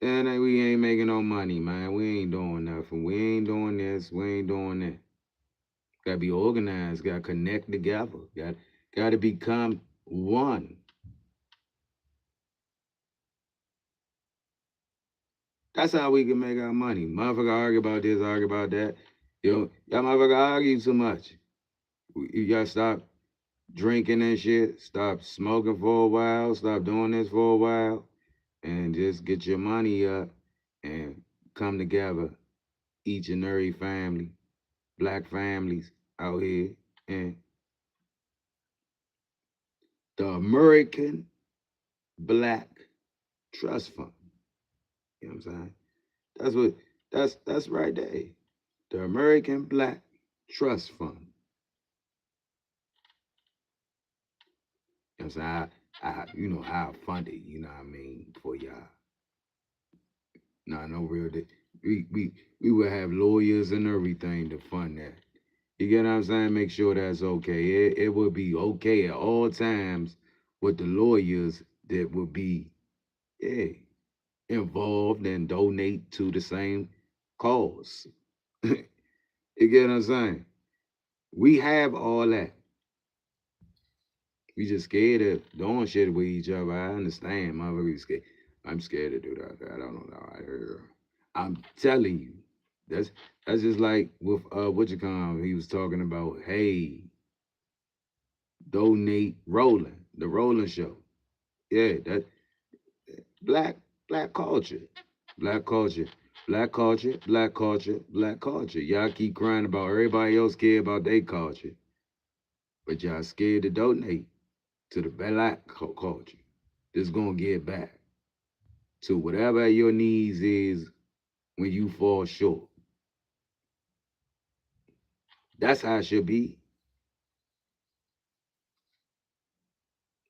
then we ain't making no money, man. We ain't doing nothing. We ain't doing this. We ain't doing that. Gotta be organized. Gotta connect together. Gotta become one. That's how we can make our money. Motherfucker argue about this, argue about that. Y'all motherfucker argue too much. You gotta stop drinking and shit. Stop smoking for a while. Stop doing this for a while. And just get your money up and come together. Each and every family, black families out here. And the American Black Trust Fund. You know what I'm saying? That's right there. The American Black Trust Fund. You know what I'm saying? I fund it, you know what I mean, for y'all. Nah, no real we would have lawyers and everything to fund that. You get what I'm saying? Make sure that's okay. It would be okay at all times with the lawyers that would be, yeah, involved and donate to the same cause. You get what I'm saying? We have all that. We just scared of doing shit with each other. I understand, motherfucker. Scared. I'm scared to do that. I don't know. I'm telling you, that's that's just like with what you call him. He was talking about, hey, donate Rolling, the Rolling Show. Yeah, that black black culture, black culture, black culture, black culture, black culture. Y'all keep crying about everybody else care about their culture, but y'all scared to donate to the black culture. This gonna get back to whatever your needs is when you fall short. That's how it should be.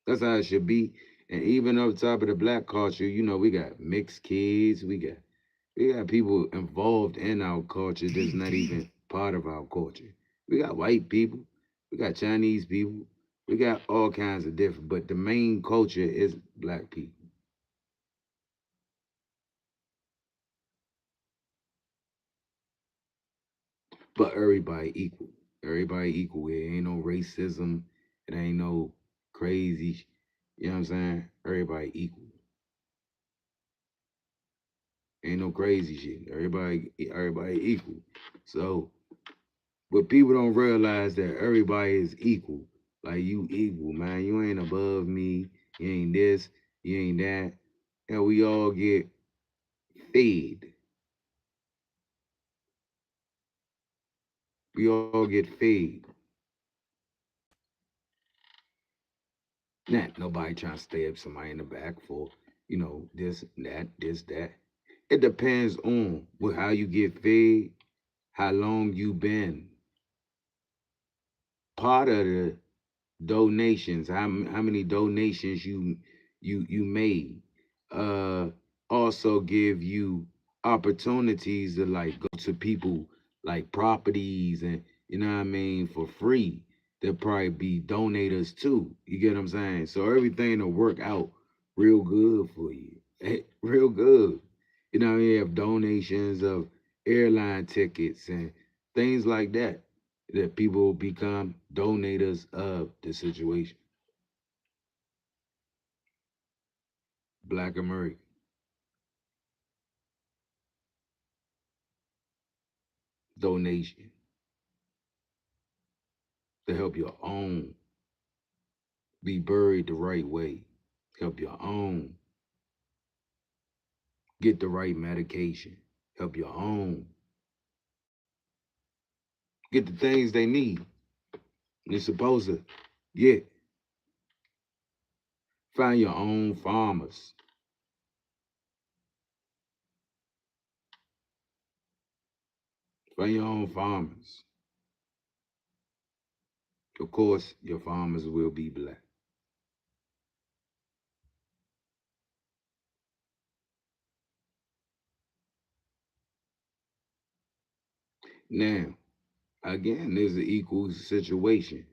That's how it should be. And even up top of the black culture, we got mixed kids. We got people involved in our culture that's not even part of our culture. We got white people. We got Chinese people. We got all kinds of different, but the main culture is black people. But everybody equal. Everybody equal. It ain't no racism. It ain't no crazy. You know what I'm saying? Everybody equal. Ain't no crazy shit. Everybody equal. So, but people don't realize that everybody is equal. Like you equal, man. You ain't above me. You ain't this. You ain't that. And we all get fed. We all get fed. Not nobody trying to stab somebody in the back for, this, that, this, that. It depends on how you get fed, how long you been part of the donations, how many donations you made. Uh, Also give you opportunities to like go to people like properties and you know what I mean for free. there'll probably be donators too. You get what I'm saying? So everything will work out real good for you. Real good. You know, you have donations of airline tickets and things like that. That people will become donators of the situation. Black American donation to help your own be buried the right way. Help your own get the right medication. Help your own get the things they need. You're supposed to get. Find your own farmers. Find your own farmers. Of course, your farmers will be black. Now, again, there's an equal situation.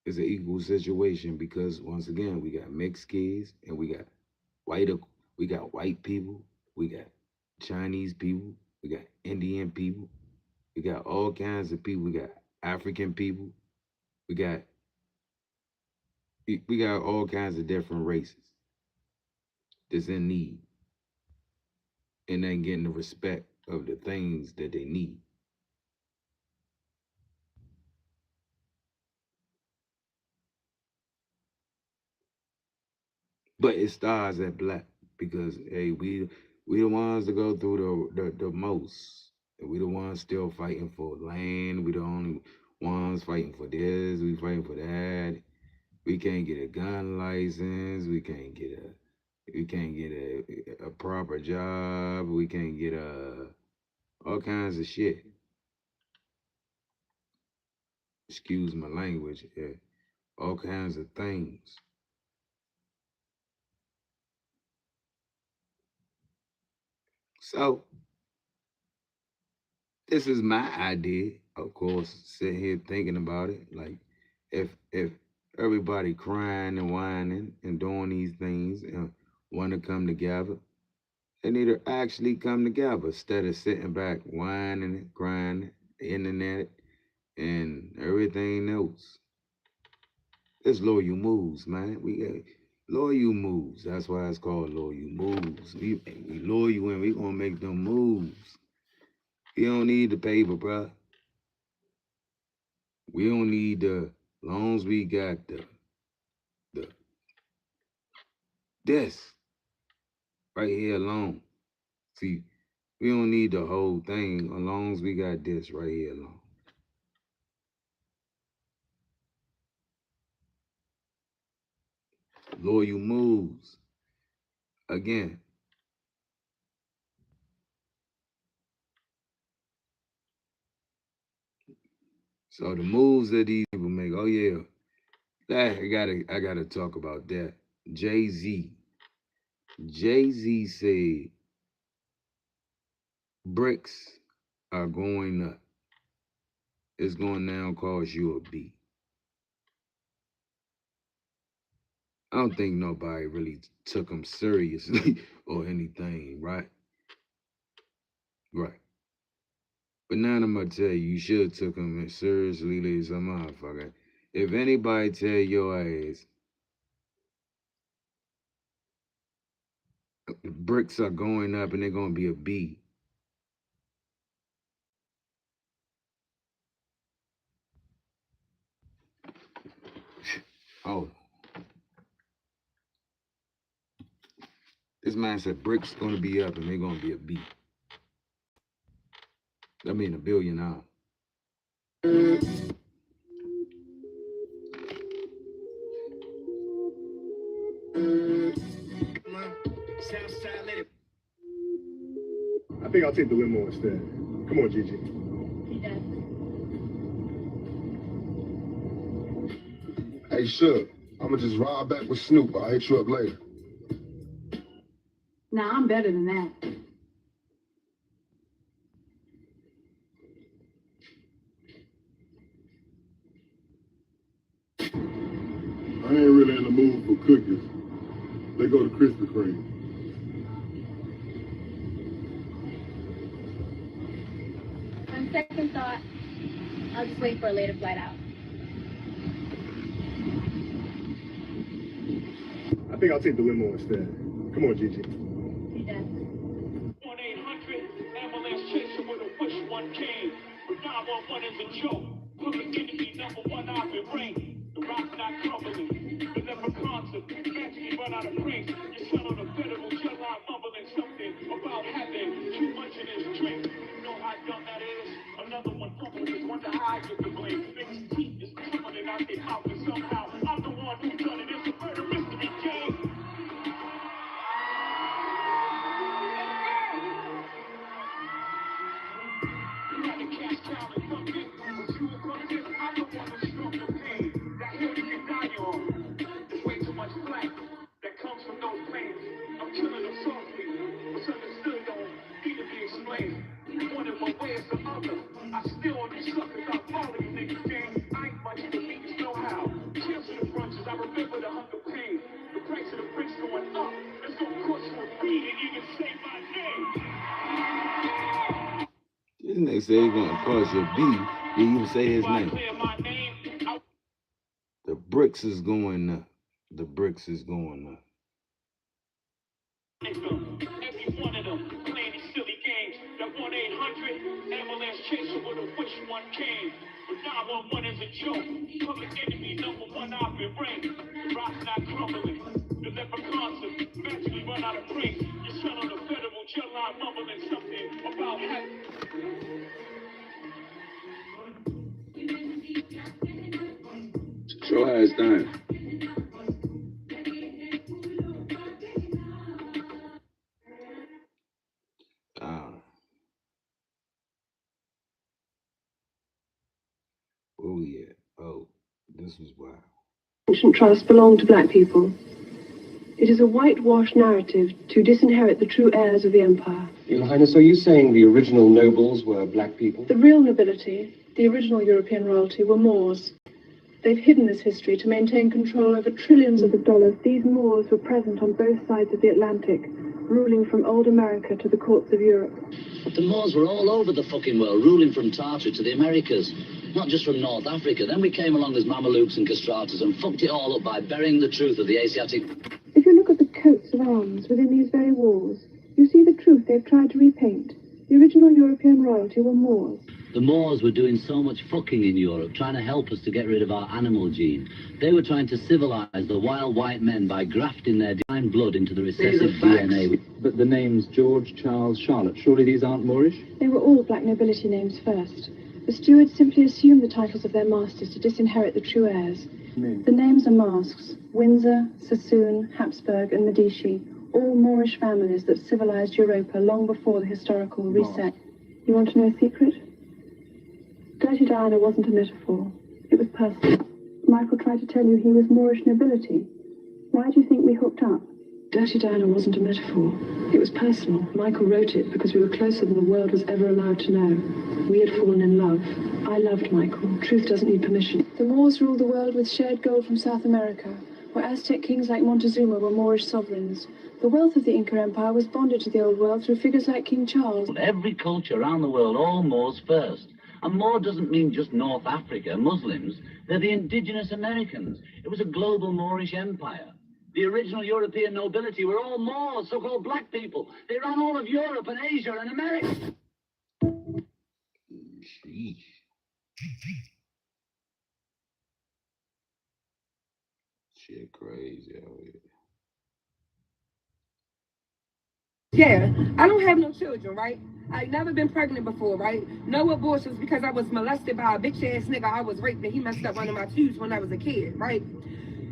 It's an equal situation because once again, we got mixed kids and white we got white people, we got Chinese people, we got Indian people, we got all kinds of people, we got African people, we got we got all kinds of different races that's in need and ain't getting the respect of the things that they need. But it starts at black because hey, we the ones that go through the most. And we the ones still fighting for land. We the only ones fighting for this. We fighting for that. We can't get a gun license. We can't get a proper job. We can't get all kinds of shit. Excuse my language. Yeah, all kinds of things. So this is my idea, of course, sitting here thinking about it. Like if everybody crying and whining and doing these things and want to come together, they need to actually come together instead of sitting back whining and crying, the internet and everything else. It's loyal moves, man. We got loyal moves. That's why it's called loyal moves. We loyal and we gonna make them moves. You don't need the paper, bruh. We don't need the long as we got the this right here alone. See, we don't need the whole thing as long as we got this right here alone. Loyal moves. Again, so the moves that these people make, oh yeah, I gotta talk about that. Jay-Z. Jay-Z said bricks are going up. It's going now cost you a beat. I don't think nobody really took him seriously or anything, right? Right. But now I'm gonna tell you, you should have took him seriously, like some motherfucker. If anybody tell your ass bricks are going up and they're gonna be a B, oh, this man said bricks gonna be up and they're gonna be a B. I mean $1 billion. I think I'll take the limo instead. Come on, Gigi. Hey, sure. I'ma just ride back with Snoop. I'll hit you up later. Nah, I'm better than that. I ain't really in the mood for cookies. They go to Krispy Kreme. On second thought, I'll just wait for a later flight out. I think I'll take the limo instead. Come on, Gigi. He does. 1-800 ambulance chaser with a wish one came. But 911 is a joke. Public enemy number one off in rain. The rock's not crumbling. The leprechauns have magically run out of praise. Your son on a federal jail line mumbling something about having too much in his drink. You know how dumb that is? Another one fumbling. Wonder how I get the blame. Niggas' teeth is coming out their mouth and somehow I'm the one who done it. It's a murder mystery game. I still on these suckers, I follow you niggas, gang. I ain't much to me, just know how. Cheers to the brunches, I remember the hunger pain. The price of the bricks going up, it's gonna cost you a beat and even say my name. This nigga say he's gonna cost you a beat. He even say his name. The bricks is going up. The bricks is going up. Every one of them playing these silly games. That 1-800 ambulance chaser with a wish one came. But 911 is a joke. Public enemy number one off in rain. The rock's not crumbling. The leprechauns have magically run out of praise. Your son on the federal jail line mumbling something about having. Show how it's done. Oh yeah. Oh, this was wild. Ancient trusts belong to black people. It is a whitewashed narrative to disinherit the true heirs of the empire. Your Highness, are you saying the original nobles were black people? The real nobility, the original European royalty, were Moors. They've hidden this history to maintain control over trillions of dollars. These Moors were present on both sides of the Atlantic, ruling from old America to the courts of Europe. But the Moors were all over the fucking world, ruling from Tartary to the Americas. Not just from North Africa. Then we came along as Mamelukes and Castrators and fucked it all up by burying the truth of the Asiatic... If you look at the coats of arms within these very walls, you see the truth they've tried to repaint. The original European royalty were Moors. The Moors were doing so much fucking in Europe, trying to help us to get rid of our animal gene. They were trying to civilize the wild white men by grafting their divine blood into the recessive DNA. But the names George, Charles, Charlotte, surely these aren't Moorish? They were all black nobility names first. The stewards simply assumed the titles of their masters to disinherit the true heirs. The names are masks: Windsor, Sassoon, Habsburg, and Medici, all Moorish families that civilized Europa long before the historical reset. You want to know a secret? Dirty Diana wasn't a metaphor. It was personal. Michael tried to tell you he was Moorish nobility. Why do you think we hooked up? Dirty Diana wasn't a metaphor. It was personal. Michael wrote it because we were closer than the world was ever allowed to know. We had fallen in love. I loved Michael. Truth doesn't need permission. The Moors ruled the world with shared gold from South America, where Aztec kings like Montezuma were Moorish sovereigns. The wealth of the Inca Empire was bonded to the old world through figures like King Charles. Every culture around the world, all Moors first. And Moor doesn't mean just North Africa, Muslims. They're the indigenous Americans. It was a global Moorish empire. The original European nobility were all Moors, so-called black people. They ran all of Europe and Asia and America. Sheesh. Shit crazy out here. Yeah, I don't have no children, right? I've never been pregnant before, right? No abortions because I was molested by a bitch ass nigga. I was raped and he messed up one of my tubes when I was a kid, right?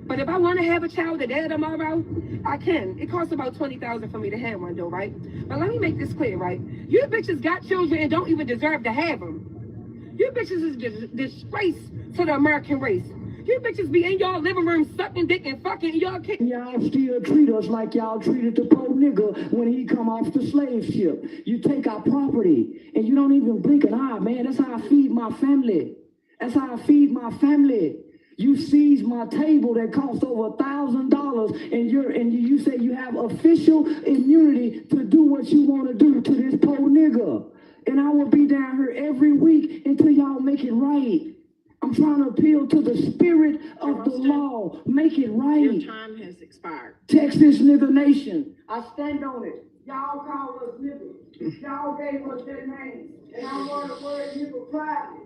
But if I want to have a child today tomorrow, I can. It costs about $20,000 for me to have one though, right? But let me make this clear, right? You bitches got children and don't even deserve to have them. You bitches is disgrace to the American race. You bitches be in y'all living room sucking dick and fucking y'all kids. Y'all still treat us like y'all treated the poor nigga when he come off the slave ship. You take our property and you don't even blink an eye, man. That's how I feed my family. That's how I feed my family. You seize my table that cost over $1,000, and you say you have official immunity to do what you want to do to this poor nigga. And I will be down here every week until y'all make it right. I'm trying to appeal to the spirit of the law. Make it right. Your time has expired. Texas Nigga Nation. I stand on it. Y'all call us niggas. Y'all gave us that name. And I want the word nigga private.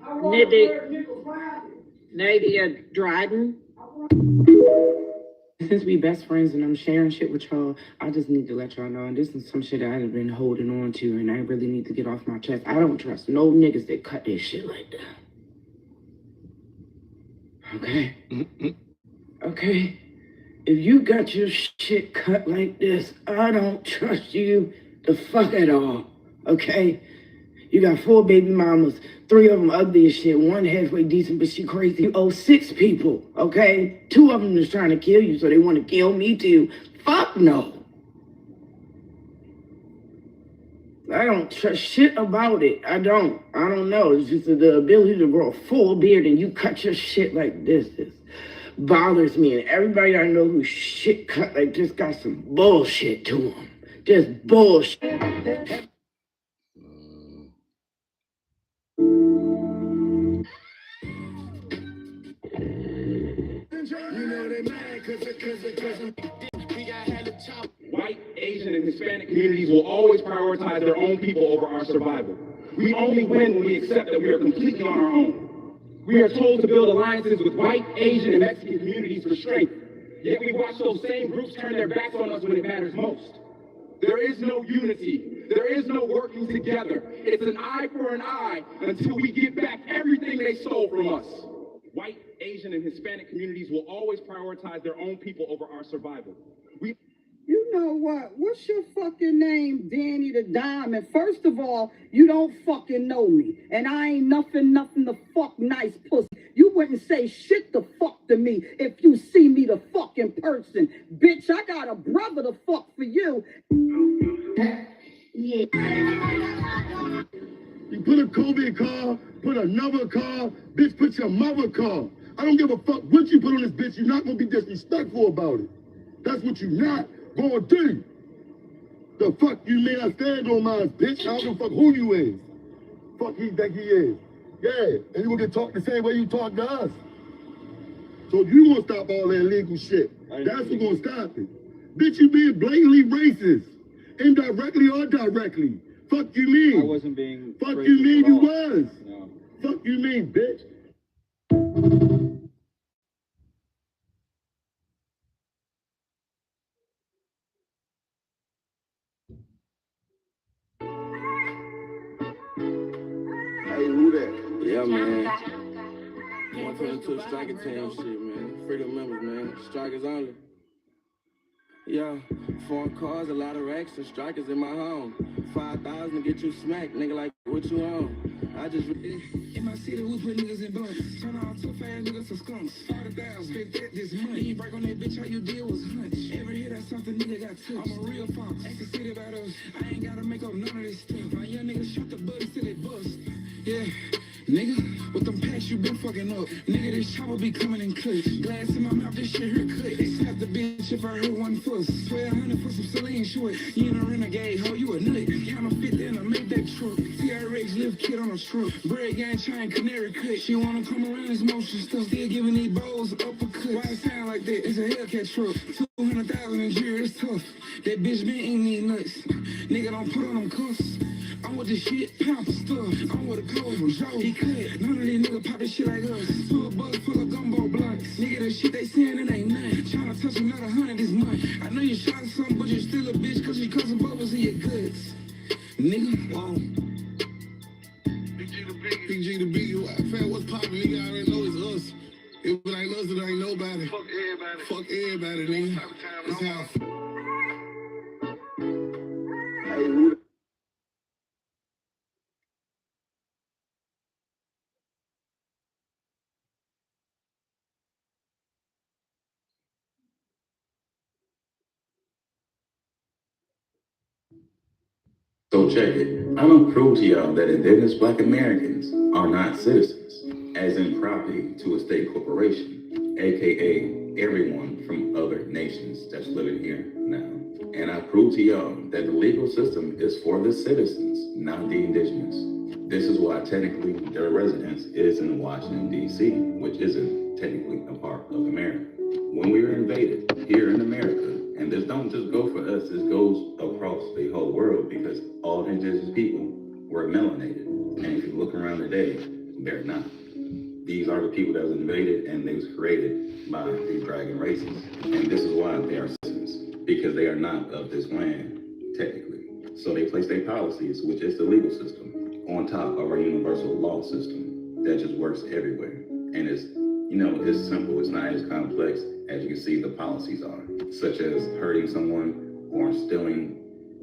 I want the word nigga private. Nadia Dryden. Since we best friends and I'm sharing shit with y'all, I just need to let y'all know, and this is some shit that I've been holding on to, and I really need to get off my chest. I don't trust no niggas that cut their shit like that. Okay? Okay? If you got your shit cut like this, I don't trust you the fuck at all. Okay? You got 4 baby mamas, 3 of them ugly as shit, 1 halfway decent, but she crazy. You owe 6 people, okay? 2 of them is trying to kill you, so they want to kill me too. Fuck no. I don't trust shit about it. I don't know. It's just the ability to grow a full beard and you cut your shit like this. This bothers me. And everybody I know who shit cut like this got some bullshit to them. Just bullshit. White, Asian, and Hispanic communities will always prioritize their own people over our survival. We only win when we accept that we are completely on our own. We are told to build alliances with white, Asian, and Mexican communities for strength. Yet we watch those same groups turn their backs on us when it matters most. There is no unity. There is no working together. It's an eye for an eye until we get back everything they stole from us. White, Asian, and Hispanic communities will always prioritize their own people over our survival. You know what? What's your fucking name, Danny the Diamond? First of all, you don't fucking know me. And I ain't nothing the fuck nice pussy. You wouldn't say shit the fuck to me if you see me the fucking person. Bitch, I got a brother to fuck for you. You put a COVID car, put another car, bitch, put your mother car. I don't give a fuck what you put on this bitch. You're not gonna be disrespectful about it. That's what you're not gonna do. The fuck you mean I stand on mine, bitch? I don't give a fuck who you is. Fuck he think he is. Yeah, and you gonna get talked the same way you talk to us. So you gonna stop all that illegal shit. That's what's gonna stop it. Bitch, you being blatantly racist. Indirectly or directly. Fuck you mean? I wasn't being Fuck you mean you was? No. Fuck you mean, bitch? Hey, who that? Yeah, man. 122 striker team shit, man. Freedom members, man. Strikers only. Yeah, 4 cars, a lot of racks, and strikers in my home. 5,000 to get you smacked, nigga, like what you on? I just. In my city, we put niggas in bunks. Turn on too fast, niggas to skunks. 40,000, spent that this money. You break on that bitch, how you deal was hunch. Every hit, that's something nigga got touched. I'm a real fox. Ask the city about us. I ain't gotta make up none of this stuff. My young niggas shoot the buttons till they bust. Yeah. Nigga, with them packs you been fucking up. Nigga, this chopper be coming in clutch. Glass in my mouth, this shit hurt cut. They slapped the bitch if I heard one fuss. 1,200 for some Celine shorts. You ain't a renegade, ho, you a nut. Counterfeit, then I make that truck. TRX lift kit on a truck. Bread gang chain, canary cut. She wanna come around this motion stuff. Still giving these bowls uppercut. Why it sound like that? It's a Hellcat truck. 200,000 a year, it's tough. That bitch been eating these nuts. Nigga, don't put on them cuffs. I'm with the shit, pound for stuff. I'm with a clothes from Joe. He cut. None of these niggas poppin' shit like us. Full bug full of gumbo blunts. Nigga, that shit they saying it ain't nothing. Tryna touch another 100 this month. I know you shot something, but you still a bitch cause you cousin bubbles in your guts. Nigga, whoa. Big G the Biggie, fam, what's poppin', nigga? I already know it's us. If it ain't us, it ain't nobody. Fuck everybody. Fuck everybody, nigga. It's how. Hey, who that? So check it. I'm gonna prove to y'all that indigenous black Americans are not citizens, as in property to a state corporation, aka everyone from other nations that's living here now. And I prove to y'all that the legal system is for the citizens, not the indigenous. This is why technically their residence is in Washington, D.C., which isn't technically a part of America. When we were invaded here in America, and this don't just go for us, this goes across the whole world because all indigenous people were melanated. And if you look around today, they're not. These are the people that was invaded and they was created by the dragon races. And this is why they are citizens, because they are not of this land, technically. So they place their policies, which is the legal system, on top of our universal law system that just works everywhere. And it's simple. It's not as complex as you can see the policies are, such as hurting someone or stealing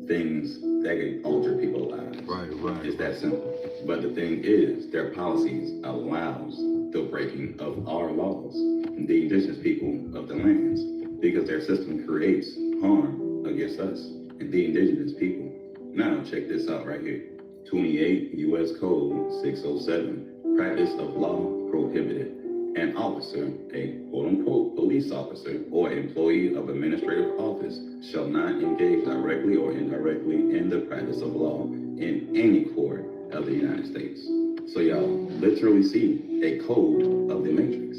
things that can alter people's lives. Right. It's that simple. But the thing is, their policies allows the breaking of our laws, the indigenous people of the lands, because their system creates harm against us and the indigenous people. Now check this out right here. 28 U.S. Code 607, practice of law prohibited. An officer, a quote-unquote police officer, or employee of administrative office shall not engage directly or indirectly in the practice of law in any court of the United States. So y'all literally see a code of the matrix.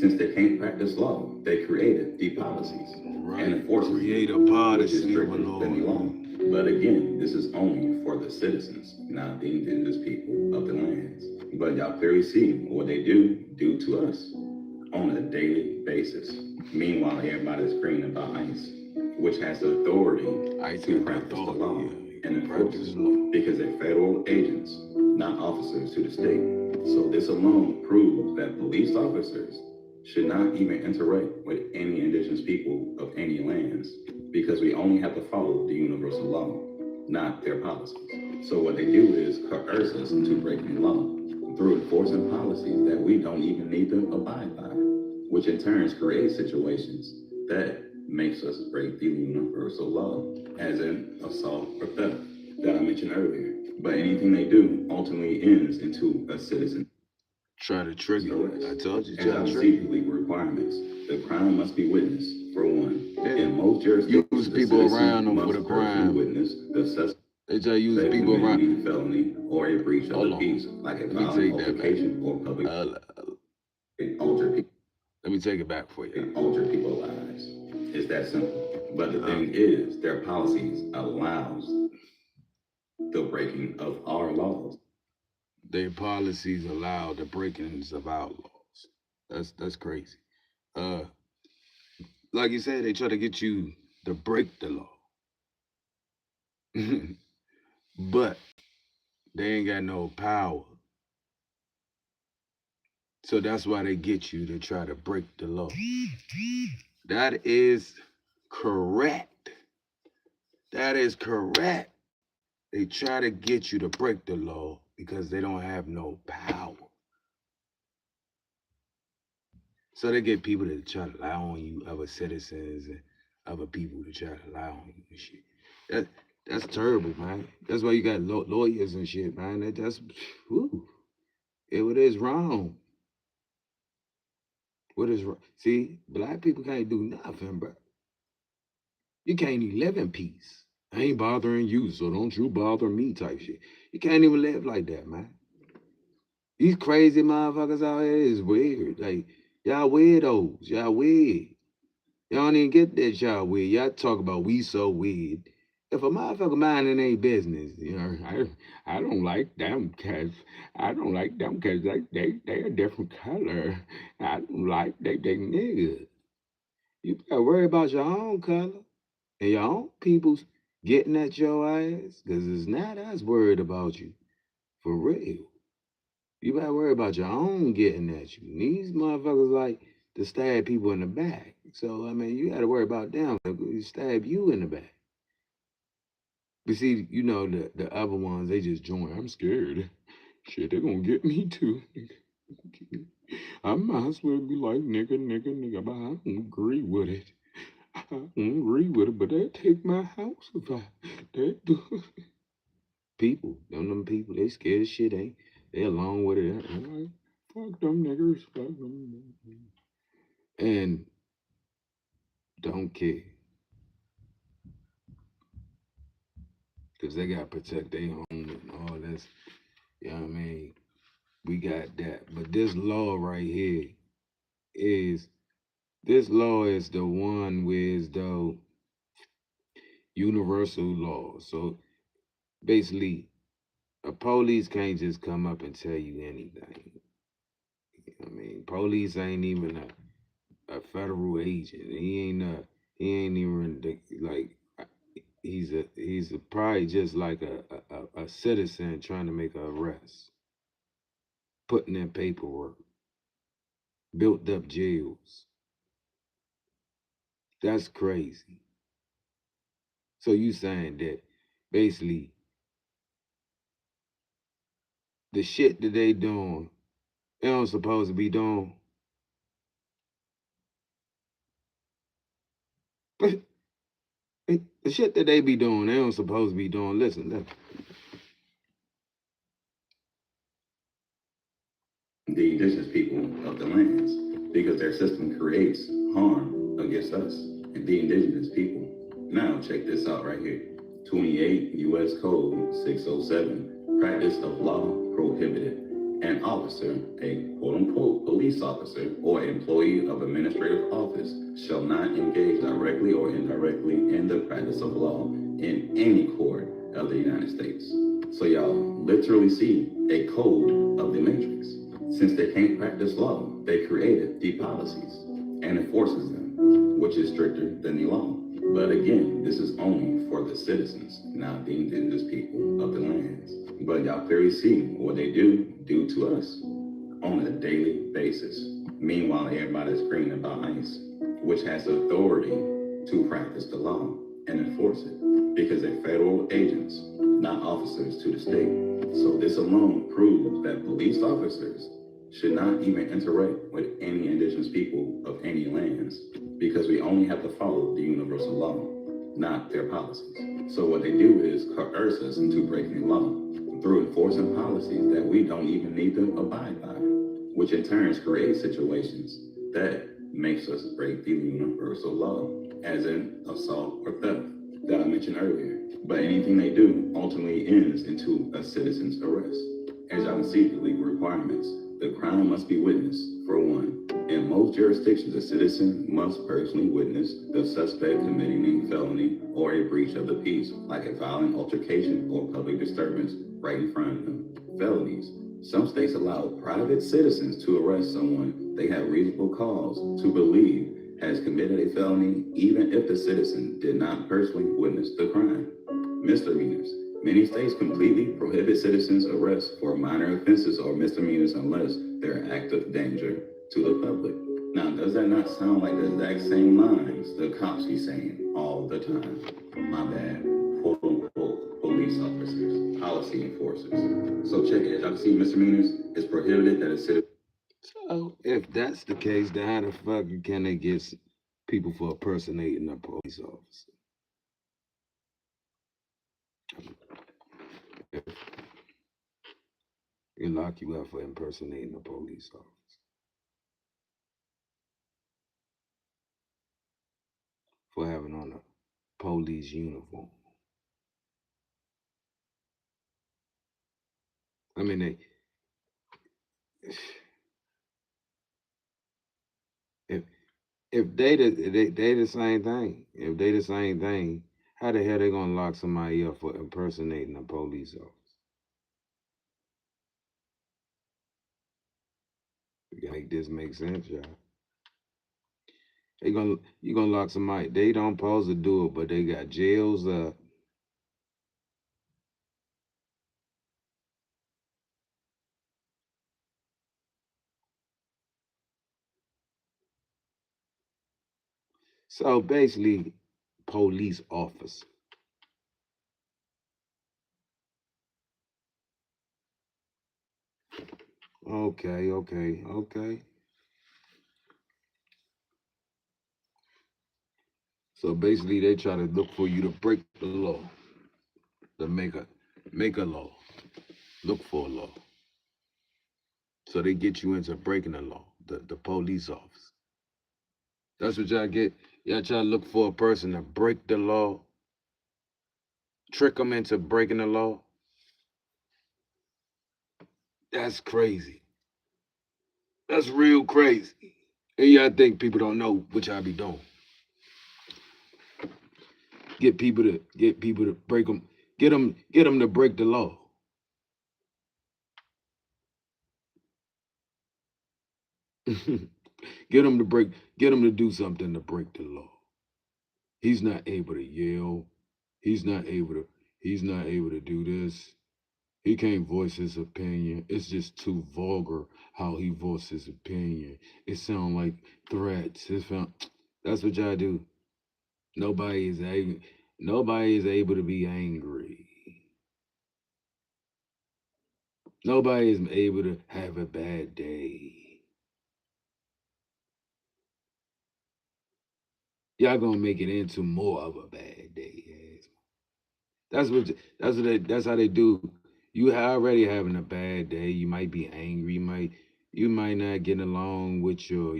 Since they can't practice law, they created the policies and enforce Create a policy, which is stricter than the law. But again, this is only for the citizens, not the indigenous people of the lands. But y'all clearly see what they do to us on a daily basis. Meanwhile, everybody's screaming about ICE, which has the authority to practice the law and enforce it, because they're federal agents, not officers to the state. So this alone proves that police officers should not even interact with any indigenous people of any lands, because we only have to follow the universal law, not their policies. So what they do is coerce us into breaking the law through enforcing policies that we don't even need to abide by, which in turn creates situations that makes us break the universal law, as in assault or theft that I mentioned earlier. But anything they do ultimately ends into a citizen. Try to trigger it. I told you, try to trigger the legal requirements. The crime must be witnessed, for one. In most jurisdictions, use people around them for the crime. Witness the suspect. They try to use people around. A felony or a breach of the peace, like a violent altercation or public. Alter people. Let me take it back for you. Alter people's lives. It's that simple. But the thing is, their policies allows the breaking of our laws. Their policies allow the breakings of our laws. That's crazy. Like you said, they try to get you to break the law. But they ain't got no power. So that's why they get you to try to break the law. That is correct. That is correct. They try to get you to break the law because they don't have no power. So they get people to try to lie on you, other citizens and other people to try to lie on you and shit. That's terrible, man. That's why you got lawyers and shit, man. That's whew. It is wrong. What is wrong? See, black people can't do nothing, bro. You can't even live in peace. I ain't bothering you, so don't you bother me type shit. You can't even live like that, man. These crazy motherfuckers out here is weird. Like, y'all weirdos. Y'all weird. Y'all don't even get that y'all weird. Y'all talk about we so weird. If a motherfucker minding their business, you know, I don't like them cause I don't like them cause they a different color. I don't like they niggas. You better worry about your own color and your own people's getting at your ass, cause it's not us worried about you. For real. You better worry about your own getting at you. These motherfuckers like to stab people in the back. So I mean you gotta worry about them. They stab you in the back. But see, you know, the other ones, they just join. I'm scared. Shit, they're gonna get me too. I might as well be like nigga, but I don't agree with it. I don't agree with it, but they take my house if they do. people, them people, they scared as shit, they along with it. I'm like, fuck them niggers, fuck them niggers. And don't care. Because they got to protect their home and all this. You know what I mean? We got that. But this law right here is, this law is the one with the universal law. So basically, a police can't just come up and tell you anything. I mean, police ain't even a federal agent. He ain't even like he's probably just like a citizen trying to make an arrest, putting in paperwork, built up jails. That's crazy. So you saying that basically the shit that they doing, they don't supposed to be doing. The shit that they be doing, they don't supposed to be doing. Listen. The indigenous people of the lands, because their system creates harm against us and the indigenous people. Now check this out right here. 28 U.S. Code 607, practice of law prohibited. An officer, a quote-unquote police officer, or employee of administrative office shall not engage directly or indirectly in the practice of law in any court of the United States. So y'all literally see a code of the matrix. Since they can't practice law, they created the policies and enforces them, which is stricter than the law. But again, this is only for the citizens, not the indigenous people of the lands. But y'all clearly see what they do to us on a daily basis. Meanwhile, everybody's screaming about ICE, which has authority to practice the law and enforce it, because they're federal agents, not officers to the state. So this alone proves that police officers should not even interact with any indigenous people of any lands, because we only have to follow the universal law, not their policies. So what they do is coerce us into breaking the law through enforcing policies that we don't even need to abide by, which in turn creates situations that makes us break the universal law, as in assault or theft that I mentioned earlier. But anything they do ultimately ends into a citizen's arrest. As y'all can see, the legal requirements, the crime must be witnessed, for one. In most jurisdictions, a citizen must personally witness the suspect committing a felony or a breach of the peace, like a violent altercation or public disturbance, right in front of them. Felonies. Some states allow private citizens to arrest someone they have reasonable cause to believe has committed a felony, even if the citizen did not personally witness the crime. Misdemeanors. Many states completely prohibit citizens' arrest for minor offenses or misdemeanors unless they're an act of danger to the public. Now, does that not sound like the exact same lines the cops be saying all the time? My bad. Quote unquote police officers, policy enforcers. So check it. As y'all see, misdemeanors is prohibited that a citizen. So if that's the case, then how the fuck can they get people for impersonating a police officer? If they lock you up for impersonating a police officer, for having on a police uniform. I mean, if they the same thing, if they the same thing, how the hell they gonna lock somebody up for impersonating a police officer? You gotta make this make sense, y'all. You gonna lock somebody? They don't pose to do it, but they got jails up. So basically, police officer. Okay. So basically, they try to look for you to break the law, to make make a law, look for a law. So they get you into breaking the law, the police office. That's what y'all get. Y'all try to look for a person to break the law, trick them into breaking the law. That's crazy. That's real crazy. And y'all think people don't know what y'all be doing. Get people to break them, get them to break the law. Get him to do something to break the law. He's not able to yell. He's not able to he's not able to do this. He can't voice his opinion. It's just too vulgar how he voices his opinion. It sounds like threats. That's what y'all do. Nobody is able nobody is able to be angry. Nobody is able to have a bad day. Y'all gonna make it into more of a bad day. That's how they do. You already having a bad day. You might be angry. You might not get along with your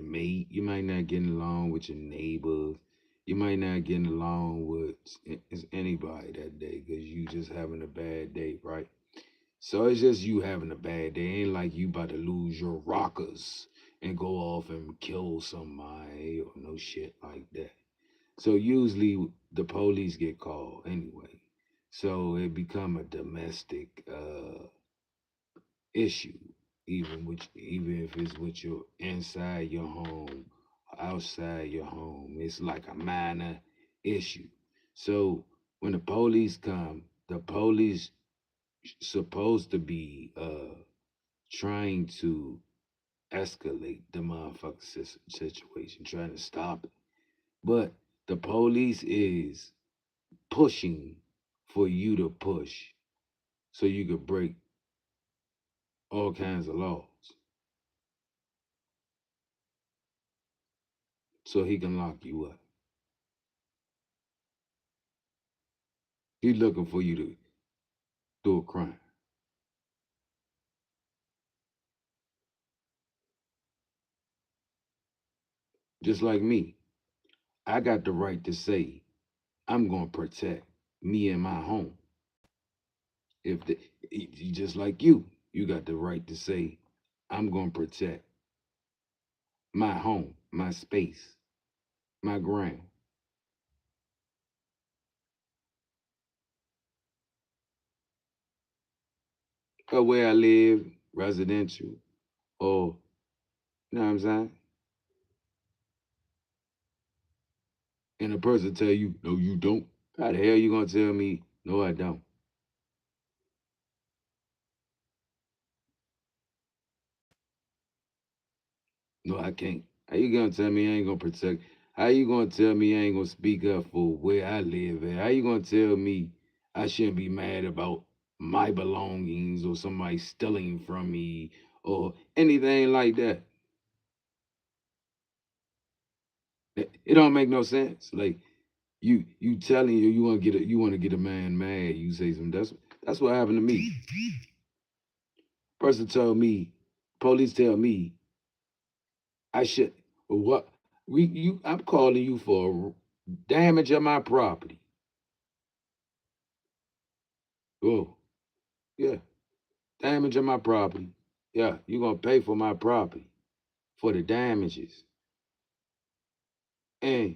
mate. You might not get along with your neighbors. You might not get along with anybody that day because you just having a bad day, right? So it's just you having a bad day. Ain't like you about to lose your rockers and go off and kill somebody or no shit like that. So usually the police get called anyway. So it become a domestic issue, even if it's with your inside your home, outside your home. It's like a minor issue. So when the police come, the police supposed to be trying to escalate the motherfucking situation, trying to stop it. But the police is pushing for you to push so you could break all kinds of laws so he can lock you up. He's looking for you to do a crime. Just like me, I got the right to say I'm going to protect me and my home. If the, just like you got the right to say I'm going to protect my home, my space, my ground. Or where I live, residential, or, you know what I'm saying? And a person tell you, no, you don't. How the hell you gonna tell me, no, I don't? No, I can't. How you gonna tell me I ain't gonna protect? How you gonna tell me I ain't gonna speak up for where I live at? How you gonna tell me I shouldn't be mad about my belongings or somebody stealing from me or anything like that? It don't make no sense. Like you telling you want to get a man mad. You say something. That's what happened to me. Person told me, police tell me I should what I'm calling you for damage of my property. Oh, yeah. Damage of my property. Yeah, you're gonna pay for my property for the damages. And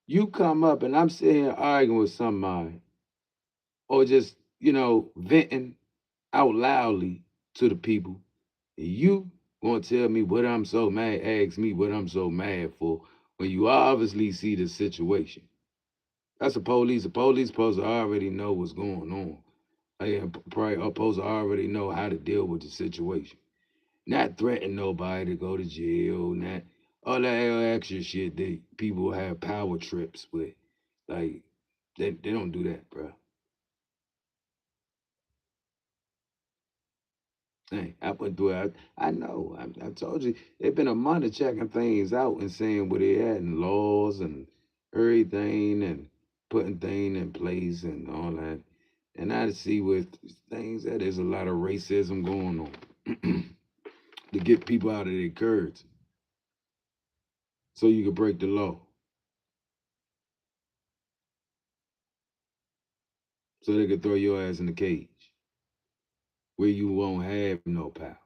you come up and I'm sitting here arguing with somebody or just, venting out loudly to the people. And you gonna tell me what I'm so mad, ask me what I'm so mad for when you obviously see the situation. That's the police. The police supposed to already know what's going on. They probably supposed to already know how to deal with the situation. Not threaten nobody to go to jail, not all that extra shit that people have power trips with. Like, they don't do that, bro. Hey, I went through it. I know. I told you. It's been a month of checking things out and seeing where they at and laws and everything and putting things in place and all that. And I see with things that there's a lot of racism going on to get people out of their curds so you can break the law. So they can throw your ass in the cage where you won't have no power.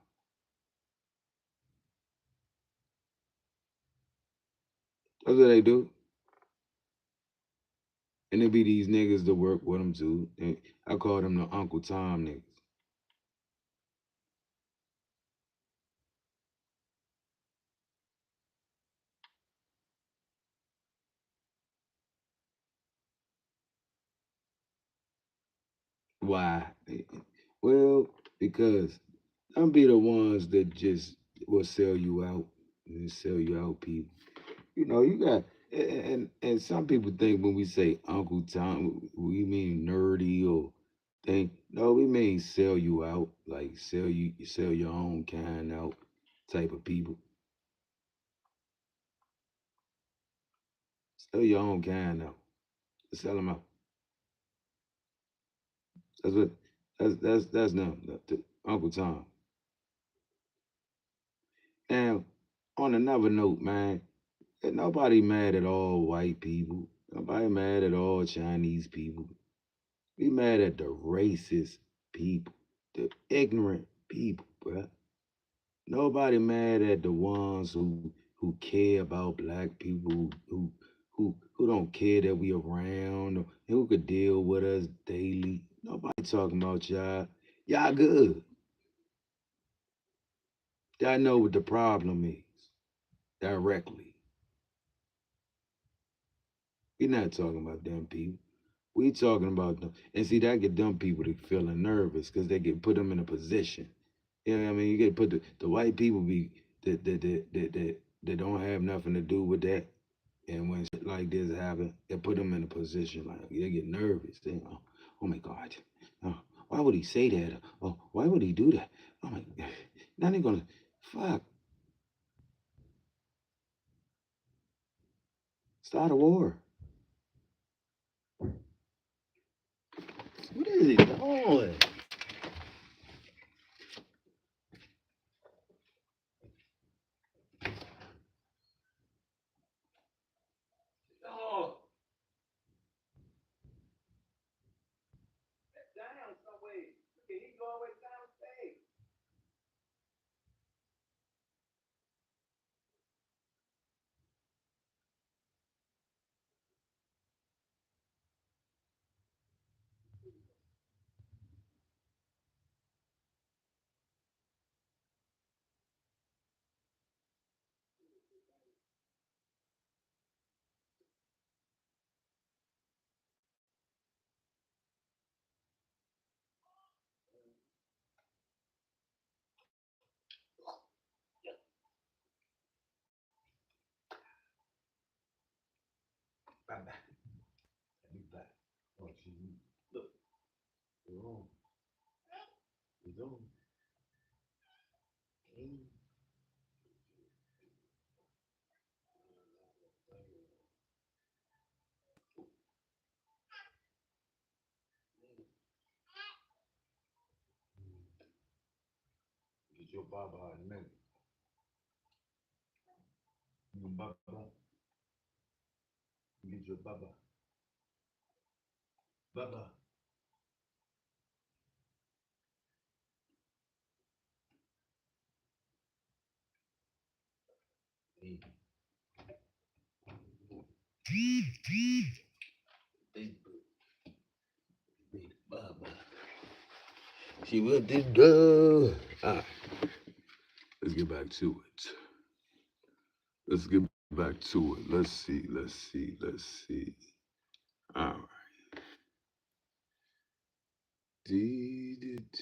That's what they do. And it be these niggas that work with them too. And I call them the Uncle Tom niggas. Why? Well, because them be the ones that just will sell you out and sell you out people. You know, you got and some people think when we say Uncle Tom, we mean nerdy or think no, we mean sell you out, like sell your own kind out type of people. Sell your own kind out. Sell them out. That's what that's them, Uncle Tom. And on another note, man, ain't nobody mad at all white people. Nobody mad at all Chinese people. We mad at the racist people, the ignorant people, bruh. Nobody mad at the ones who care about black people, who don't care that we around, who could deal with us daily. Nobody talking about y'all. Y'all good. Y'all know what the problem is directly. We're not talking about them people. We talking about them. And see, that get dumb people to feeling nervous because they get put them in a position. You know what I mean? You get put the white people be that don't have nothing to do with that. And when shit like this happen, it put them in a position like they get nervous. They oh my God, why would he say that? Oh, why would he do that? Oh my, now they gonna fuck start a war. What is he doing? Oh, down some way. He always downstage. Bye bye. Be back. Oh, she look. You're on. You're on. Get your baba in a minute. Baba. Get your baba. Baba. Hey. Big baba. She with this girl. All right, let's get back to it. Let's get back to it. Let's see. Let's see. Let's see. All right. Did it.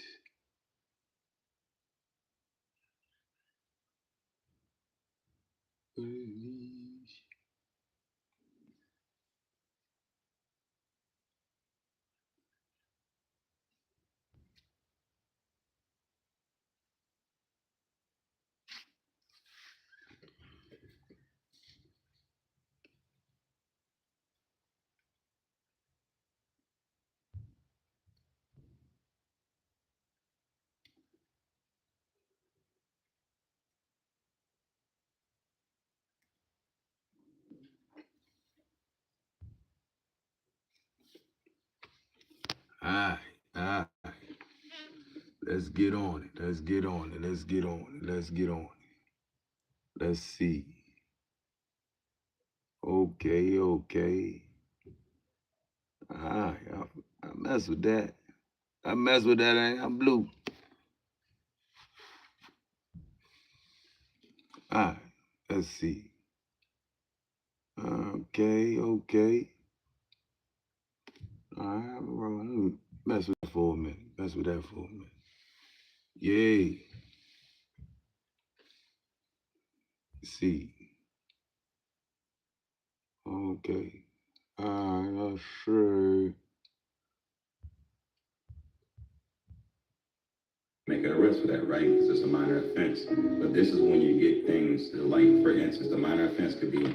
Let's get on it. Let's get on it. Let's get on it. Let's get on it. Let's see. Okay, okay. Alright, I mess with that. I mess with that, ain't I'm blue. Alright, let's see. Okay, okay. Alright, let me mess with that for a minute. Mess with that for a minute. Yay. See. Okay. Alright, that's sure. Make an arrest for that, right? Because it's a minor offense. But this is when you get things like, for instance, the minor offense could be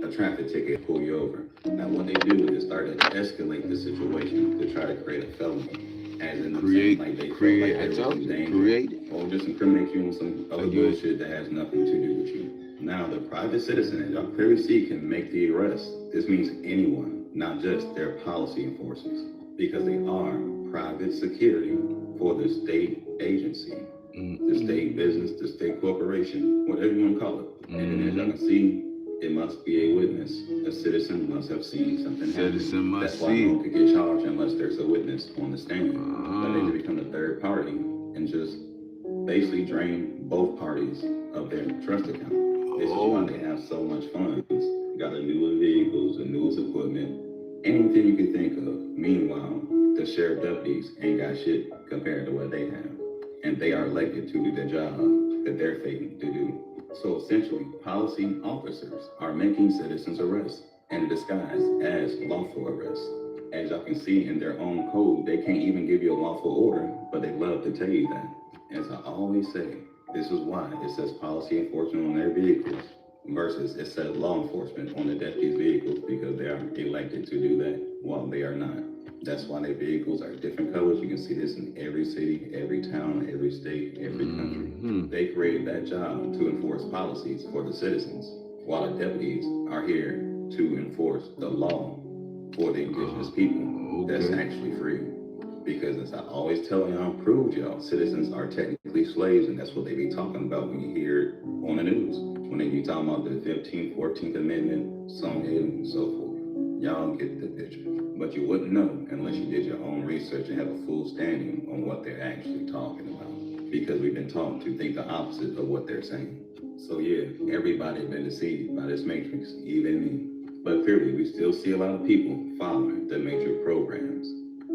a traffic ticket, pull you over. Now, what they do is start to escalate the situation to try to create a felony. As in, Create, like they create, feel like they're in danger, create. or just incriminate you on some other bullshit that has nothing to do with you. Now, the private citizen, as y'all clearly see, can make the arrest. This means anyone, not just their policy enforcers, because they are private security for the state agency, the state business, the state corporation, whatever you want to call it. And then as y'all can see, it must be a witness. A citizen must have seen something happen. That's why no one could get charged unless there's a witness on the stand. But then to become the third party and just basically drain both parties of their trust account. This is why they have so much funds. Got the newest vehicles, the newest equipment, anything you can think of. Meanwhile, the sheriff deputies ain't got shit compared to what they have. And they are elected to do the job that they're fated to do. So essentially, policy officers are making citizens arrests in disguise as lawful arrests. As y'all can see in their own code, they can't even give you a lawful order, but they love to tell you that. As I always say, this is why it says policy enforcement on their vehicles versus it says law enforcement on the deputies' vehicles, because they are elected to do that while they are not. That's why their vehicles are different colors. You can see this in every city, every town, every state, every country. They created that job to enforce policies for the citizens, while the deputies are here to enforce the law for the indigenous people that's actually free. Because as I always tell y'all, prove y'all, citizens are technically slaves, and that's what they be talking about when you hear it on the news. When they be talking about the 15th, 14th Amendment, some and so forth. Y'all get the picture. But you wouldn't know unless you did your own research and have a full standing on what they're actually talking about. Because we've been taught to think the opposite of what they're saying. So yeah, everybody been deceived by this matrix, even me. But clearly, we still see a lot of people following the matrix programs.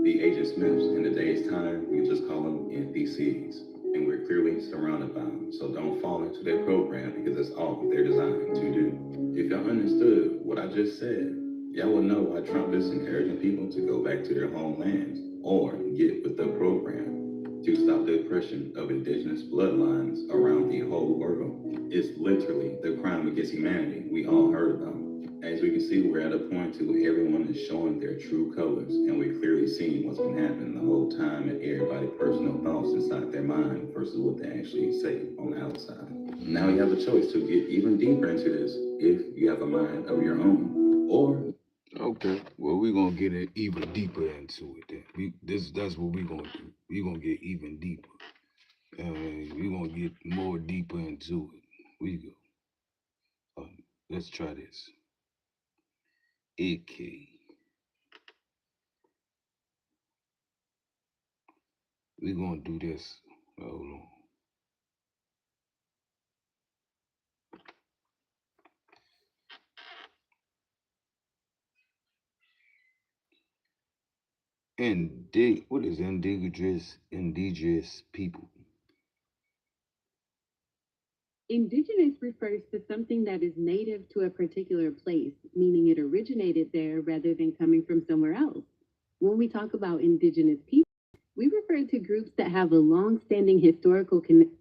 The Agent Smiths, in today's time, we just call them NPCs. And we're clearly surrounded by them. So don't fall into their program, because that's all they're designed to do. If y'all understood what I just said, y'all would know why Trump is encouraging people to go back to their homelands or get with the program to stop the oppression of indigenous bloodlines around the whole world. It's literally the crime against humanity we all heard about. As we can see, we're at a point to where everyone is showing their true colors, and we're clearly seeing what's been happening the whole time and everybody's personal thoughts inside their mind versus what they actually say on the outside. Now you have a choice to get even deeper into this if you have a mind of your own, or okay, well, we're gonna get it even deeper into it then. That's what we're gonna do. We're gonna get even deeper. We're gonna get more deeper into it. We go. Let's try this. AK. We're gonna do this. Hold on. What is indigenous people? Indigenous refers to something that is native to a particular place, meaning it originated there rather than coming from somewhere else. When we talk about indigenous people, we refer to groups that have a long-standing historical connection,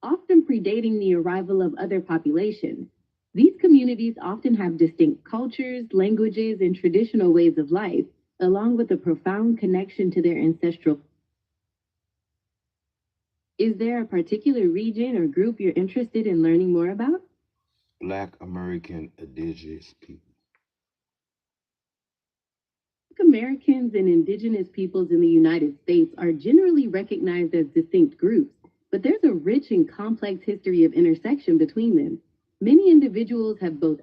often predating the arrival of other populations. These communities often have distinct cultures, languages, and traditional ways of life, along with a profound connection to their ancestral. Is there a particular region or group you're interested in learning more about? Black American indigenous people. Americans and indigenous peoples in the United States are generally recognized as distinct groups, but there's a rich and complex history of intersection between them. Many individuals have both.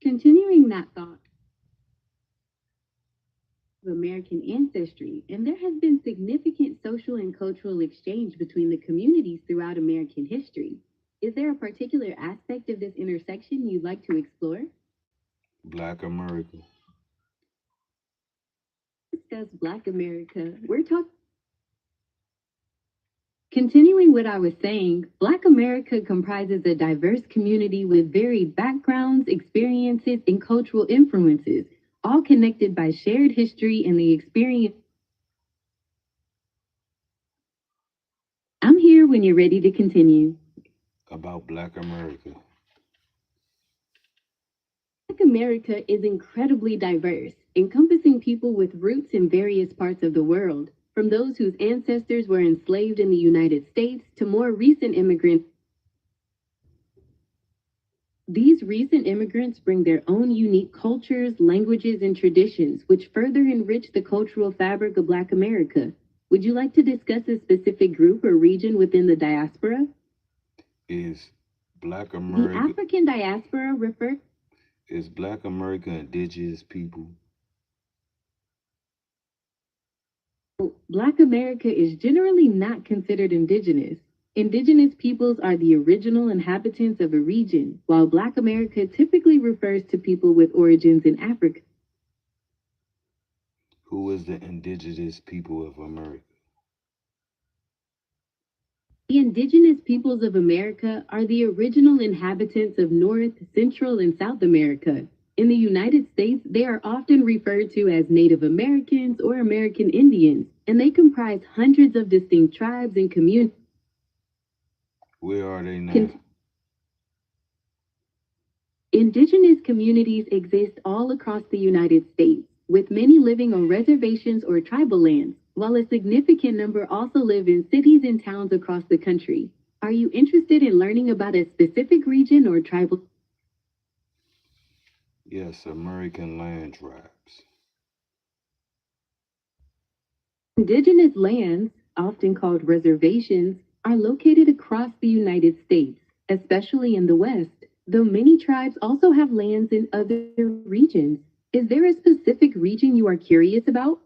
Continuing that thought of American ancestry, and there has been significant social and cultural exchange between the communities throughout American history. Is there a particular aspect of this intersection you'd like to explore? Black America. Discuss Black America. We're talking. Continuing what I was saying, Black America comprises a diverse community with varied backgrounds, experiences, and cultural influences, all connected by shared history and the experience. I'm here when you're ready to continue. About Black America. Black America is incredibly diverse, encompassing people with roots in various parts of the world, from those whose ancestors were enslaved in the United States to more recent immigrants. These recent immigrants bring their own unique cultures, languages, and traditions, which further enrich the cultural fabric of Black America. Would you like to discuss a specific group or region within the diaspora? Is Black America... The African diaspora refers... Is Black America indigenous people? Black America is generally not considered indigenous. Indigenous peoples are the original inhabitants of a region, while Black America typically refers to people with origins in Africa. Who is the indigenous people of America? The indigenous peoples of America are the original inhabitants of North, Central, and South America. In the United States, they are often referred to as Native Americans or American Indians, and they comprise hundreds of distinct tribes and communities. Where are they now? Indigenous communities exist all across the United States, with many living on reservations or tribal lands, while a significant number also live in cities and towns across the country. Are you interested in learning about a specific region or tribal? Yes, American land tribes. Indigenous lands, often called reservations, are located across the United States, especially in the West, though many tribes also have lands in other regions. Is there a specific region you are curious about?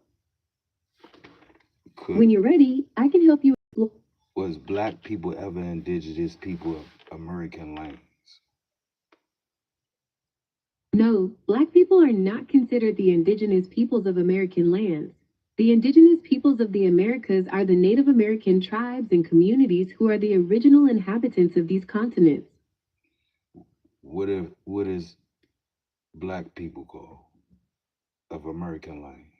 When you're ready, I can help you. Was Black people ever indigenous people of American lands? No, Black people are not considered the indigenous peoples of American lands. The indigenous peoples of the Americas are the Native American tribes and communities who are the original inhabitants of these continents. What is Black people called of American lands?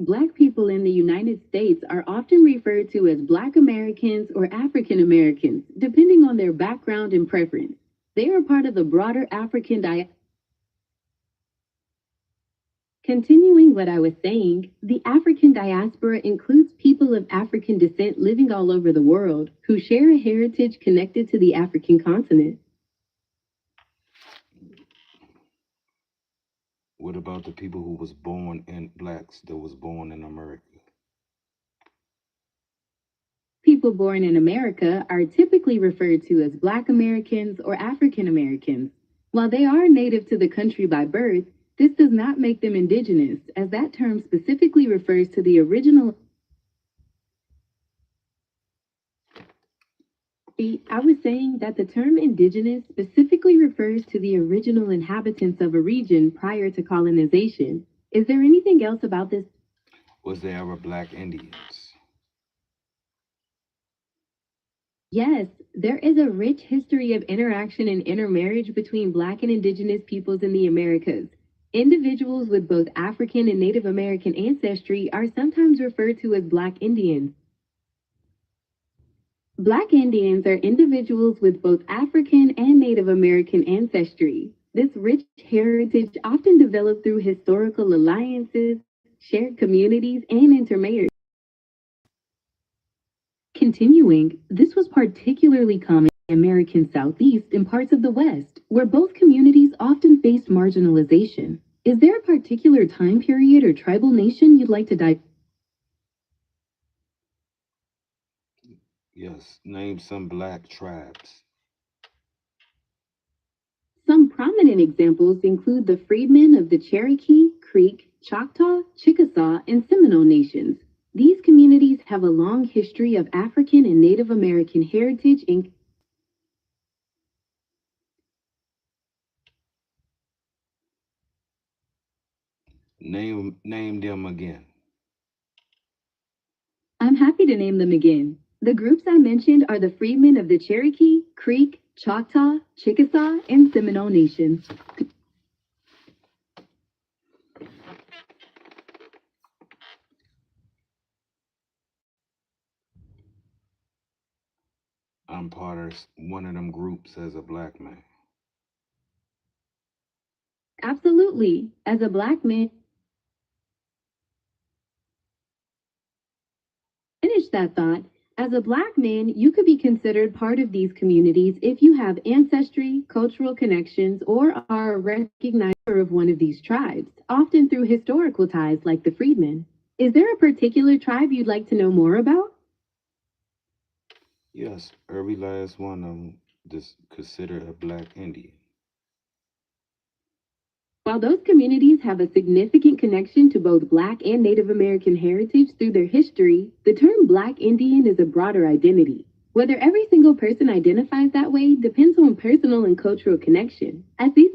Black people in the United States are often referred to as Black Americans or African Americans, depending on their background and preference. They are part of the broader African diaspora. Continuing what I was saying, the African diaspora includes people of African descent living all over the world who share a heritage connected to the African continent. What about the people who was born in Blacks that was born in America? People born in America are typically referred to as Black Americans or African Americans. While they are native to the country by birth, this does not make them indigenous, as that term specifically refers to the original. I was saying that the term indigenous specifically refers to the original inhabitants of a region prior to colonization. Is there anything else about this? Was there ever Black Indians? Yes, there is a rich history of interaction and intermarriage between Black and indigenous peoples in the Americas. Individuals with both African and Native American ancestry are sometimes referred to as Black Indians. Black Indians are individuals with both African and Native American ancestry. This rich heritage often developed through historical alliances, shared communities, and intermarriage. Continuing, this was particularly common. American Southeast and parts of the West, where both communities often faced marginalization. Is there a particular time period or tribal nation you'd like to dive? Yes, name some black tribes. Some prominent examples include the freedmen of the Cherokee, Creek, Choctaw, Chickasaw, and Seminole nations. These communities have a long history of African and Native American heritage and Name them again. I'm happy to name them again. The groups I mentioned are the freedmen of the Cherokee, Creek, Choctaw, Chickasaw, and Seminole nations. I'm part of one of them groups as a black man. Absolutely. As a black man, finish that thought. As a black man, you could be considered part of these communities if you have ancestry, cultural connections, or are a recognized member of one of these tribes, often through historical ties like the freedmen. Is there a particular tribe you'd like to know more about? Yes, every last one of them is considered a black Indian. While those communities have a significant connection to both Black and Native American heritage through their history, the term Black Indian is a broader identity. Whether every single person identifies that way depends on personal and cultural connection. As these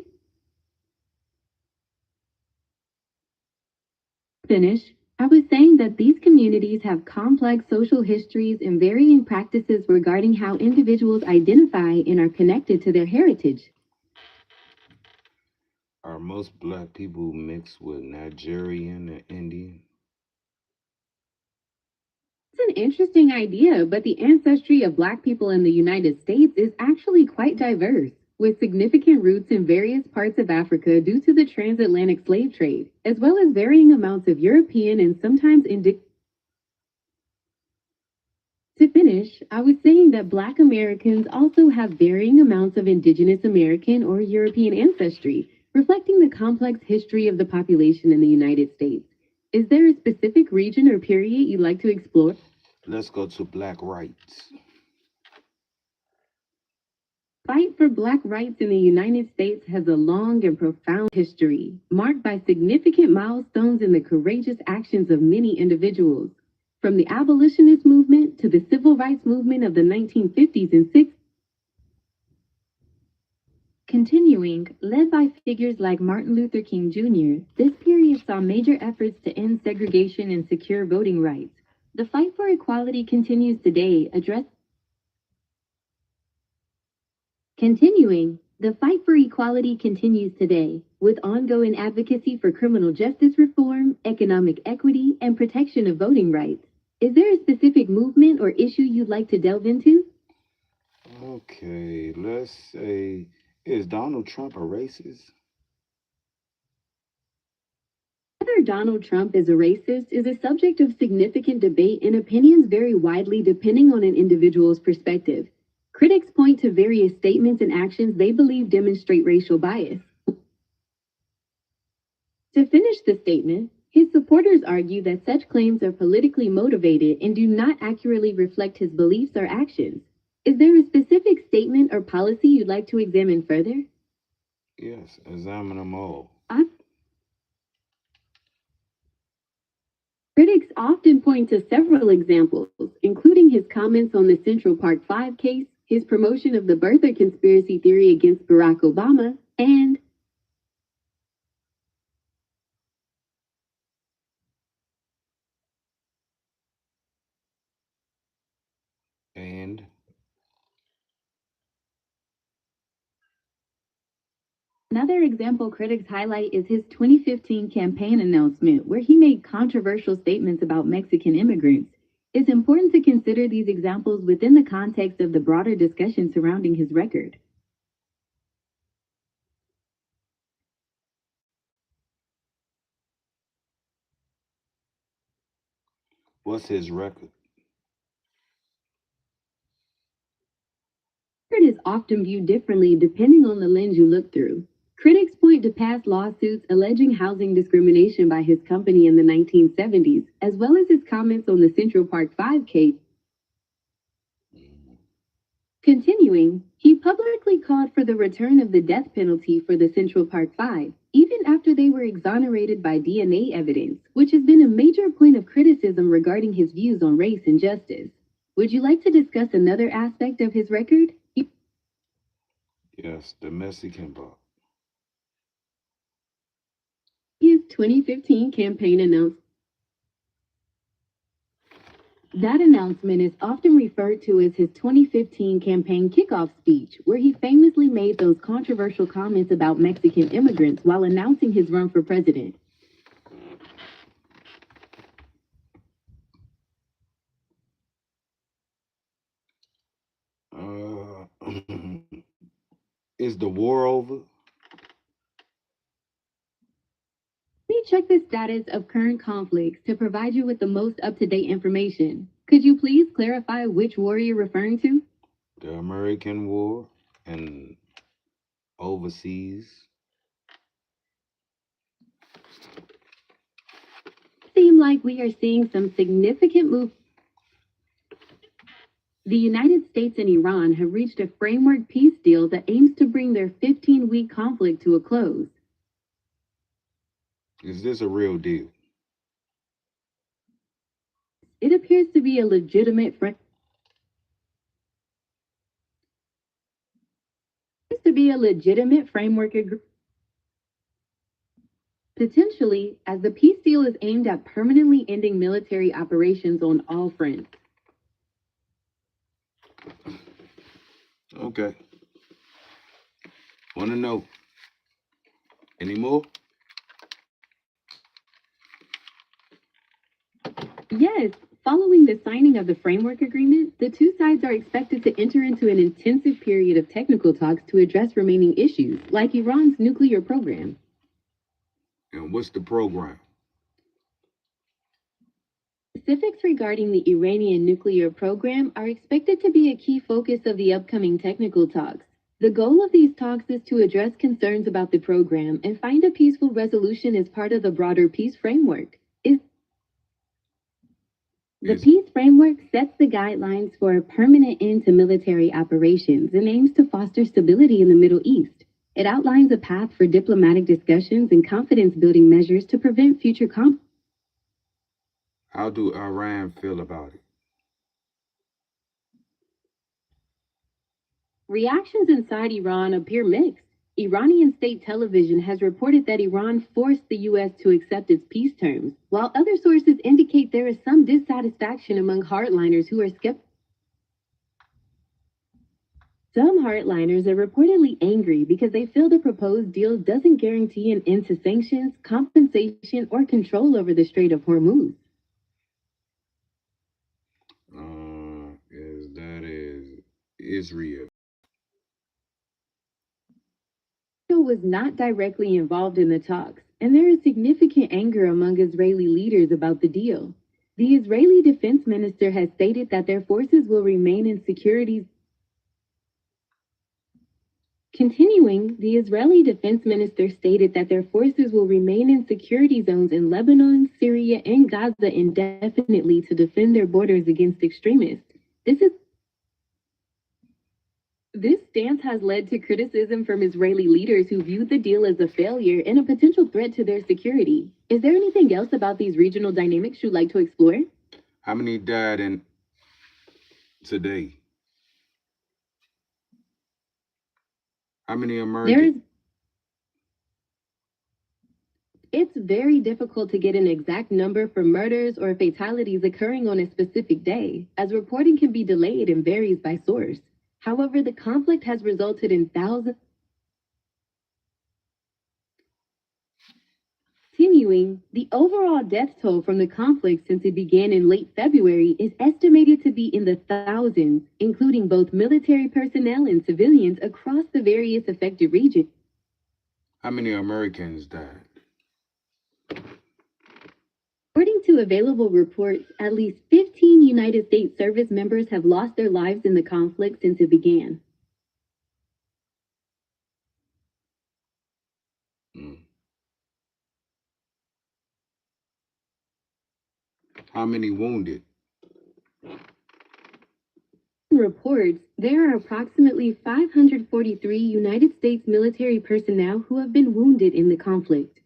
finish, I was saying that these communities have complex social histories and varying practices regarding how individuals identify and are connected to their heritage. Are most black people mixed with Nigerian and Indian? It's an interesting idea, but the ancestry of Black people in the United States is actually quite diverse, with significant roots in various parts of Africa due to the transatlantic slave trade, as well as varying amounts of European and sometimes indigenous. To finish, I was saying that Black Americans also have varying amounts of Indigenous American or European ancestry, reflecting the complex history of the population in the United States. Is there a specific region or period you'd like to explore? Let's go to black rights. Fight for Black rights in the United States has a long and profound history, marked by significant milestones in the courageous actions of many individuals. From the abolitionist movement to the civil rights movement of the 1950s and 60s, continuing, led by figures like Martin Luther King Jr., this period saw major efforts to end segregation and secure voting rights. The fight for equality continues today, Continuing, the fight for equality continues today, with ongoing advocacy for criminal justice reform, economic equity, and protection of voting rights. Is there a specific movement or issue you'd like to delve into? Okay, let's say, is Donald Trump a racist? Whether Donald Trump is a racist is a subject of significant debate and opinions vary widely depending on an individual's perspective. Critics point to various statements and actions they believe demonstrate racial bias. To finish the statement, his supporters argue that such claims are politically motivated and do not accurately reflect his beliefs or actions. Is there a specific statement or policy you'd like to examine further? Yes, examine them all. Critics often point to several examples, including his comments on the Central Park 5 case, his promotion of the birther conspiracy theory against Barack Obama, and And another example critics highlight is his 2015 campaign announcement, where he made controversial statements about Mexican immigrants. It's important to consider these examples within the context of the broader discussion surrounding his record. what's his record? Record often viewed differently depending on the lens you look through. Critics point to past lawsuits alleging housing discrimination by his company in the 1970s, as well as his comments on the Central Park 5 case. Continuing, he publicly called for the return of the death penalty for the Central Park 5, even after they were exonerated by DNA evidence, which has been a major point of criticism regarding his views on race and justice. Would you like to discuss another aspect of his record? Yes, the Mexican part. His 2015 campaign announced. That announcement is often referred to as his 2015 campaign kickoff speech, where he famously made those controversial comments about Mexican immigrants while announcing his run for president. Is the war over? Let me check the status of current conflicts to provide you with the most up-to-date information. Could you please clarify which war you're referring to? The American war and overseas. Seem like we are seeing some significant move. The United States and Iran have reached a framework peace deal that aims to bring their 15-week conflict to a close. Is this a real deal? It appears to be a legitimate framework agreement. Potentially, as the peace deal is aimed at permanently ending military operations on all fronts. Okay. Want to know any more? Yes, following the signing of the framework agreement, the two sides are expected to enter into an intensive period of technical talks to address remaining issues, like Iran's nuclear program. And what's the program? Specifics regarding the Iranian nuclear program are expected to be a key focus of the upcoming technical talks. The goal of these talks is to address concerns about the program and find a peaceful resolution as part of the broader peace framework. The peace framework sets the guidelines for a permanent end to military operations and aims to foster stability in the Middle East. It outlines a path for diplomatic discussions and confidence-building measures to prevent future conflict. How do Iran feel about it? Reactions inside Iran appear mixed. Iranian state television has reported that Iran forced the U.S. to accept its peace terms, while other sources indicate there is some dissatisfaction among hardliners who are skeptical. Some hardliners are reportedly angry because they feel the proposed deal doesn't guarantee an end to sanctions, compensation, or control over the Strait of Hormuz. That is Israel. Israel was not directly involved in the talks, and there is significant anger among Israeli leaders about the deal. The Israeli defense minister has stated that their forces will remain in security. Continuing, the Israeli defense minister stated that their forces will remain in security zones in Lebanon, Syria, and Gaza indefinitely to defend their borders against extremists. This stance has led to criticism from Israeli leaders who viewed the deal as a failure and a potential threat to their security. Is there anything else about these regional dynamics you'd like to explore? How many died in today? How many Americans? It's very difficult to get an exact number for murders or fatalities occurring on a specific day, as reporting can be delayed and varies by source. However, the conflict has resulted in thousands. Continuing, the overall death toll from the conflict since it began in late February is estimated to be in the thousands, including both military personnel and civilians across the various affected regions. How many Americans died? According to available reports, at least 15 United States service members have lost their lives in the conflict since it began. Mm. How many wounded? Reports there are approximately 543 United States military personnel who have been wounded in the conflict.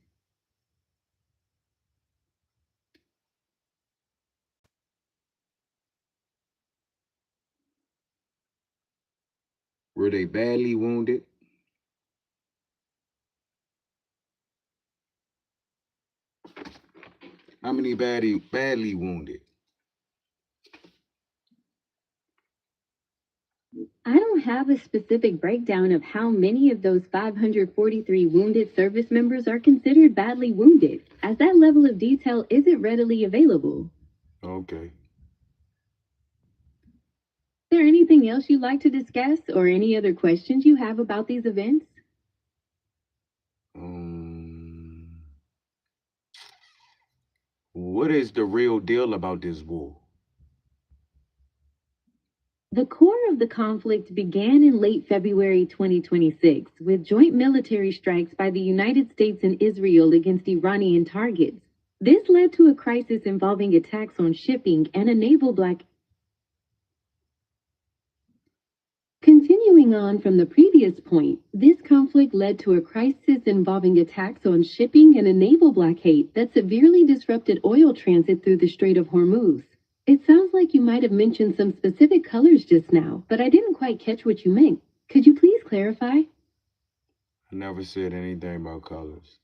Were they badly wounded? How many badly wounded? I don't have a specific breakdown of how many of those 543 wounded service members are considered badly wounded, as that level of detail isn't readily available. Okay. Is there anything else you'd like to discuss or any other questions you have about these events? What is the real deal about this war? The core of the conflict began in late February 2026 with joint military strikes by the United States and Israel against Iranian targets. This led to a crisis involving attacks on shipping and a naval blockade. Continuing on from the previous point, this conflict led to a crisis involving attacks on shipping and a naval blockade that severely disrupted oil transit through the Strait of Hormuz. It sounds like you might have mentioned some specific colors just now, but I didn't quite catch what you meant. Could you please clarify? I never said anything about colors.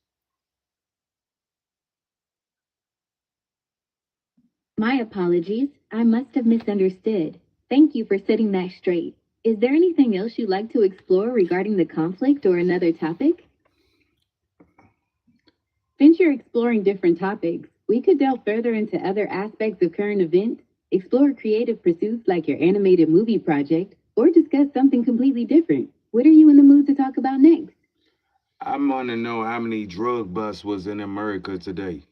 My apologies. I must have misunderstood. Thank you for setting that straight. Is there anything else you'd like to explore regarding the conflict or another topic? Since you're exploring different topics, we could delve further into other aspects of current events, explore creative pursuits like your animated movie project, or discuss something completely different. What are you in the mood to talk about next? I want to know how many drug busts was in America today.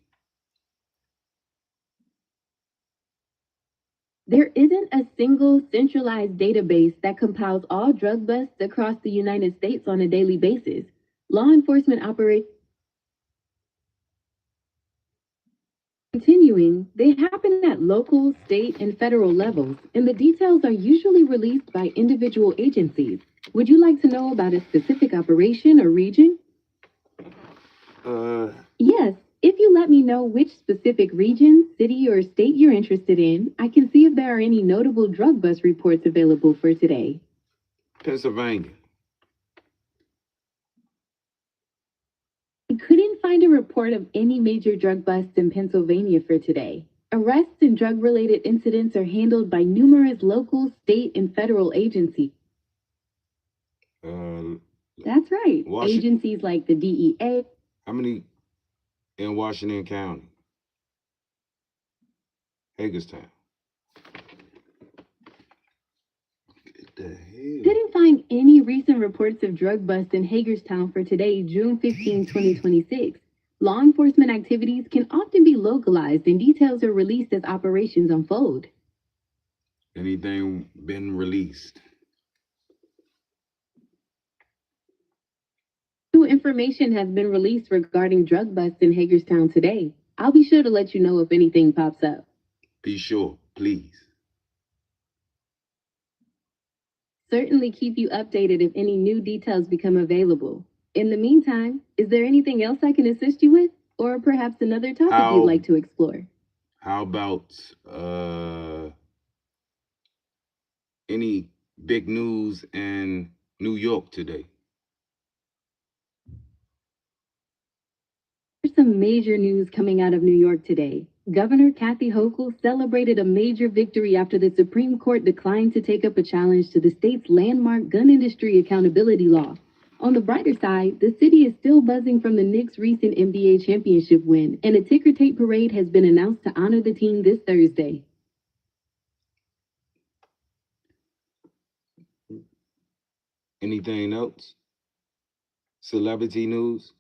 There isn't a single centralized database that compiles all drug busts across the United States on a daily basis. Law enforcement operates. Continuing, they happen at local, state, and federal levels, and the details are usually released by individual agencies. Would you like to know about a specific operation or region? Yes, if you let me know which specific region, city, or state you're interested in, I can see if there are any notable drug bust reports available for today. Pennsylvania. I couldn't find a report of any major drug busts in Pennsylvania for today. Arrests and drug-related incidents are handled by numerous local, state, and federal agencies. That's right. Agencies like the DEA. How many in Washington County? Hagerstown. Didn't find any recent reports of drug busts in Hagerstown for today, June 15, 2026. Law enforcement activities can often be localized and details are released as operations unfold. Anything been released? New information has been released regarding drug busts in Hagerstown today. I'll be sure to let you know if anything pops up. Be sure, please. Certainly keep you updated if any new details become available. In the meantime, is there anything else I can assist you with? Or perhaps another topic you'd like to explore? How about any big news in New York today? There's some major news coming out of New York today. Governor Kathy Hochul celebrated a major victory after the Supreme Court declined to take up a challenge to the state's landmark gun industry accountability law. On the brighter side, the city is still buzzing from the Knicks' recent NBA championship win, and a ticker tape parade has been announced to honor the team this Thursday. Anything else? Celebrity news?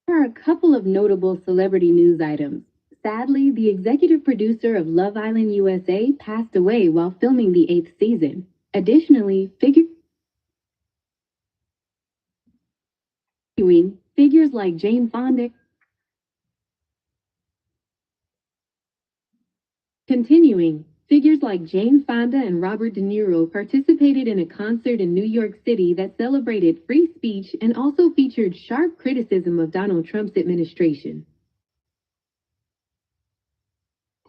There are a couple of notable celebrity news items. Sadly, the executive producer of Love Island USA passed away while filming the 8th season. Additionally, Figures like Jane Fonda. Continuing, figures like Jane Fonda and Robert De Niro participated in a concert in New York City that celebrated free speech and also featured sharp criticism of Donald Trump's administration.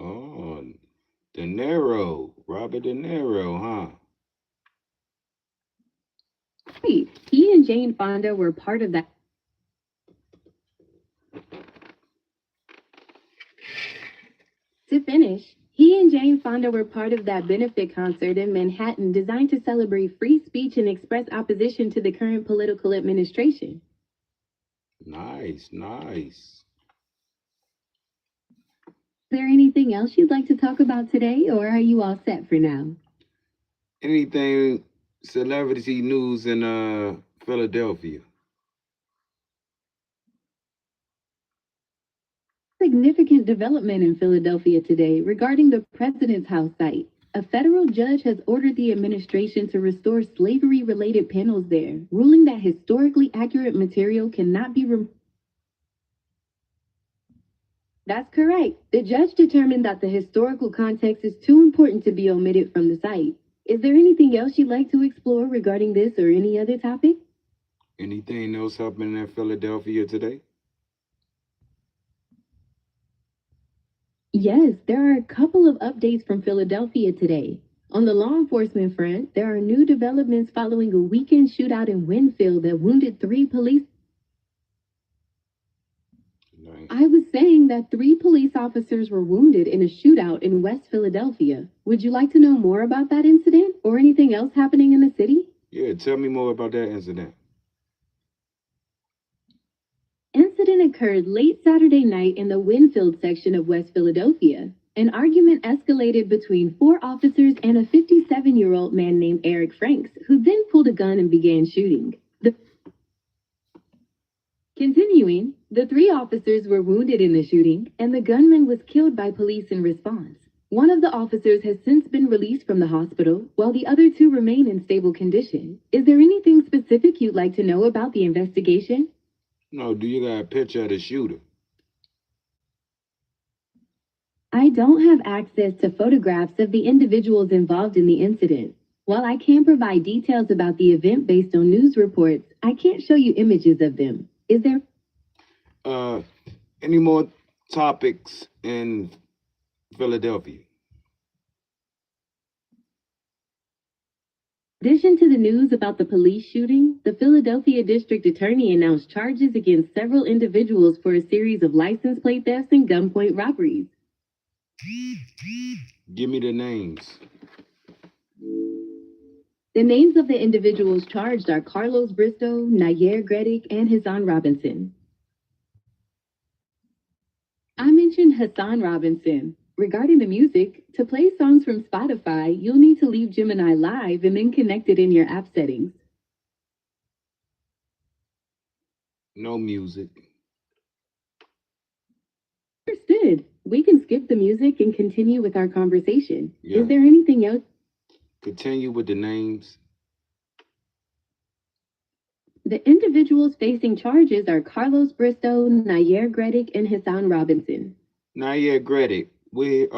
Oh, De Niro, Robert De Niro, huh? Right. He and Jane Fonda were part of that. To finish, he and Jane Fonda were part of that benefit concert in Manhattan designed to celebrate free speech and express opposition to the current political administration. Nice, nice. Is there anything else you'd like to talk about today, or are you all set for now? Anything celebrity news in Philadelphia? Significant development in Philadelphia today regarding the President's House site. A federal judge has ordered the administration to restore slavery-related panels there, ruling that historically accurate material cannot be removed. That's correct. The judge determined that the historical context is too important to be omitted from the site. Is there anything else you'd like to explore regarding this or any other topic? Anything else happening in Philadelphia today? Yes, there are a couple of updates from Philadelphia today. On the law enforcement front, there are new developments following a weekend shootout in Winfield that wounded 3 police. Nice. I was saying that 3 police officers were wounded in a shootout in West Philadelphia. Would you like to know more about that incident or anything else happening in the city? Yeah, tell me more about that incident. Incident occurred late Saturday night in the Winfield section of West Philadelphia. An argument escalated between 4 officers and a 57-year-old man named Eric Franks, who then pulled a gun and began shooting. Continuing, the 3 officers were wounded in the shooting, and the gunman was killed by police in response. One of the officers has since been released from the hospital, while the other 2 remain in stable condition. Is there anything specific you'd like to know about the investigation? No, do you got a picture of the shooter? I don't have access to photographs of the individuals involved in the incident. While I can provide details about the event based on news reports, I can't show you images of them. Is there any more topics in Philadelphia? In addition to the news about the police shooting, the Philadelphia District Attorney announced charges against several individuals for a series of license plate thefts and gunpoint robberies. Give me the names. The names of the individuals charged are Carlos Bristow, Nayer Gredick, and Hassan Robinson. I mentioned Hassan Robinson. Regarding the music, to play songs from Spotify, you'll need to leave Gemini Live and then connect it in your app settings. No music. Understood. We can skip the music and continue with our conversation. Yeah. Is there anything else? Continue with the names. The individuals facing charges are Carlos Bristow, Nayer Gredick, and Hassan Robinson. Nayer Gredick, where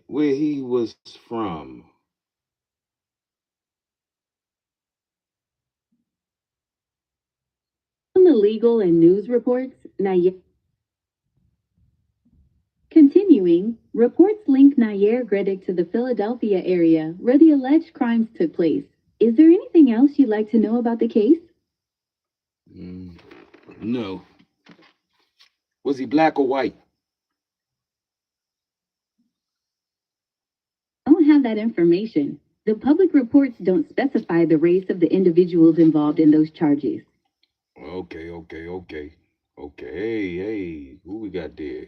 he was from? On the legal and news reports, Nayer. Continuing, reports link Nayer Gredick to the Philadelphia area where the alleged crimes took place. Is there anything else you'd like to know about the case? No. Was he black or white? I don't have that information. The public reports don't specify the race of the individuals involved in those charges. Okay. Hey, who we got there?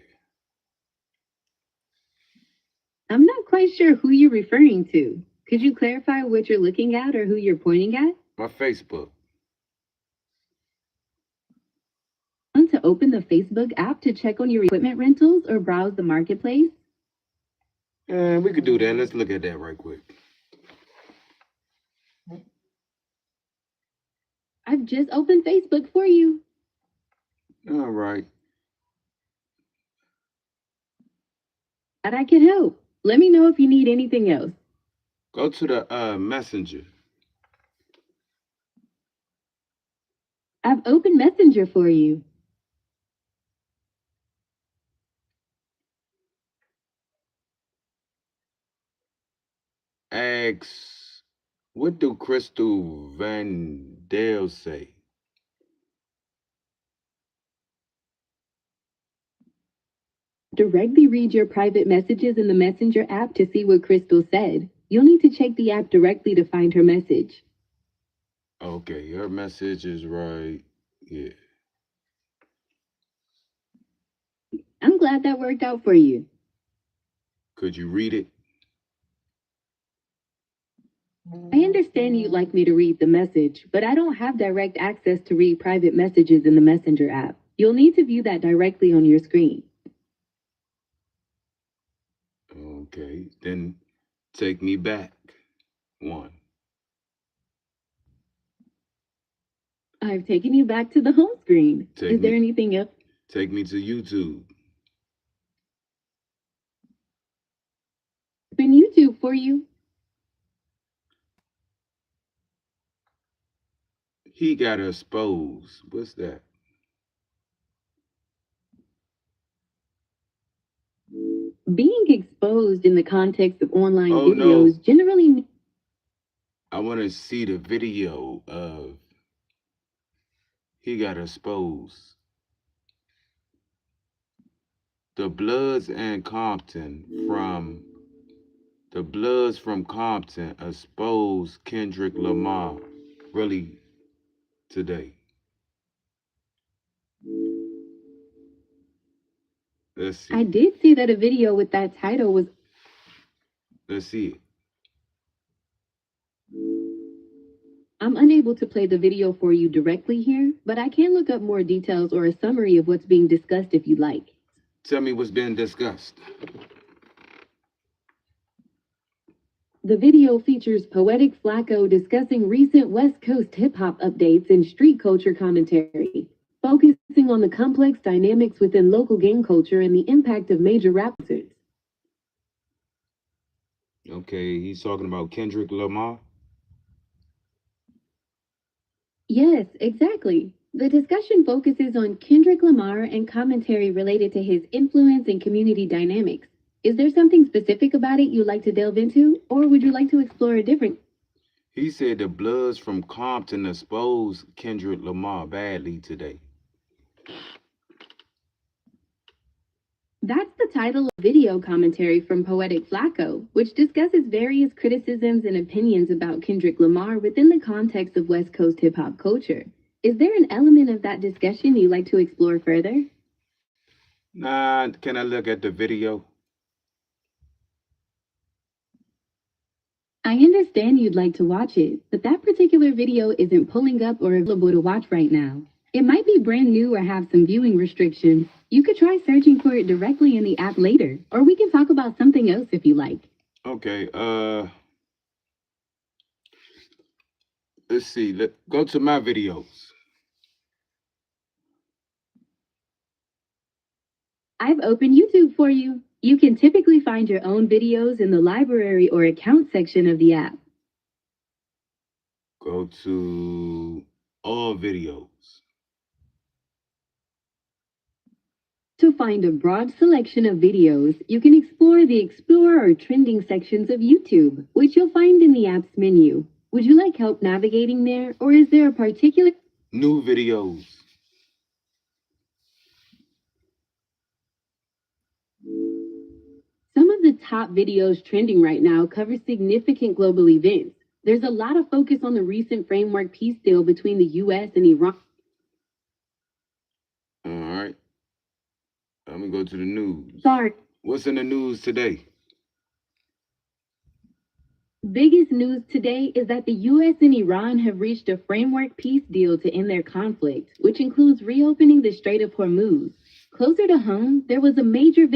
I'm not quite sure who you're referring to. Could you clarify what you're looking at or who you're pointing at? My Facebook. Want to open the Facebook app to check on your equipment rentals or browse the marketplace? We could do that. Let's look at that right quick. I've just opened Facebook for you. All right. Glad I can help. Let me know if you need anything else. Go to the messenger. I've opened Messenger for you. Ask, what do Crystal Van Dale say? Directly read your private messages in the Messenger app to see what Crystal said. You'll need to check the app directly to find her message. Okay, her message is right. Yeah. I'm glad that worked out for you. Could you read it? I understand you'd like me to read the message, but I don't have direct access to read private messages in the Messenger app. You'll need to view that directly on your screen. Okay, then take me back. One. I've taken you back to the home screen. Is there anything else? Take me to YouTube. Open YouTube for you. He got exposed. What's that? Being exposed in the context of online Oh, videos no. generally. I want to see the video of he got exposed. The Bloods from Compton exposed Kendrick Lamar really today. Let's see. I did see that a video with that title was. Let's see it. I'm unable to play the video for you directly here, but I can look up more details or a summary of what's being discussed if you'd like. Tell me what's being discussed. The video features Poetic Flacco discussing recent West Coast hip-hop updates and street culture commentary, focusing on the complex dynamics within local gang culture and the impact of major rappers. Okay, he's talking about Kendrick Lamar. Yes, exactly. The discussion focuses on Kendrick Lamar and commentary related to his influence and community dynamics. Is there something specific about it you'd like to delve into, or would you like to explore a different? He said the Bloods from Compton exposed Kendrick Lamar badly today. That's the title of video commentary from Poetic Flacco, which discusses various criticisms and opinions about Kendrick Lamar within the context of West Coast hip-hop culture. Is there an element of that discussion you'd like to explore further? Nah, can I look at the video? I understand you'd like to watch it, but that particular video isn't pulling up or available to watch right now. It might be brand new or have some viewing restrictions. You could try searching for it directly in the app later, or we can talk about something else if you like. Okay, let's see. Go to my videos. I've opened YouTube for you. You can typically find your own videos in the library or account section of the app. Go to all videos. To find a broad selection of videos, you can explore the Explore or Trending sections of YouTube, which you'll find in the app's menu. Would you like help navigating there, or is there a particular... New videos. Some of the top videos trending right now cover significant global events. There's a lot of focus on the recent framework peace deal between the U.S. and Iran. All right. I'm gonna go to the news. Sorry. What's in the news today? Biggest news today is that the U.S. and Iran have reached a framework peace deal to end their conflict, which includes reopening the Strait of Hormuz. Closer to home, there was a major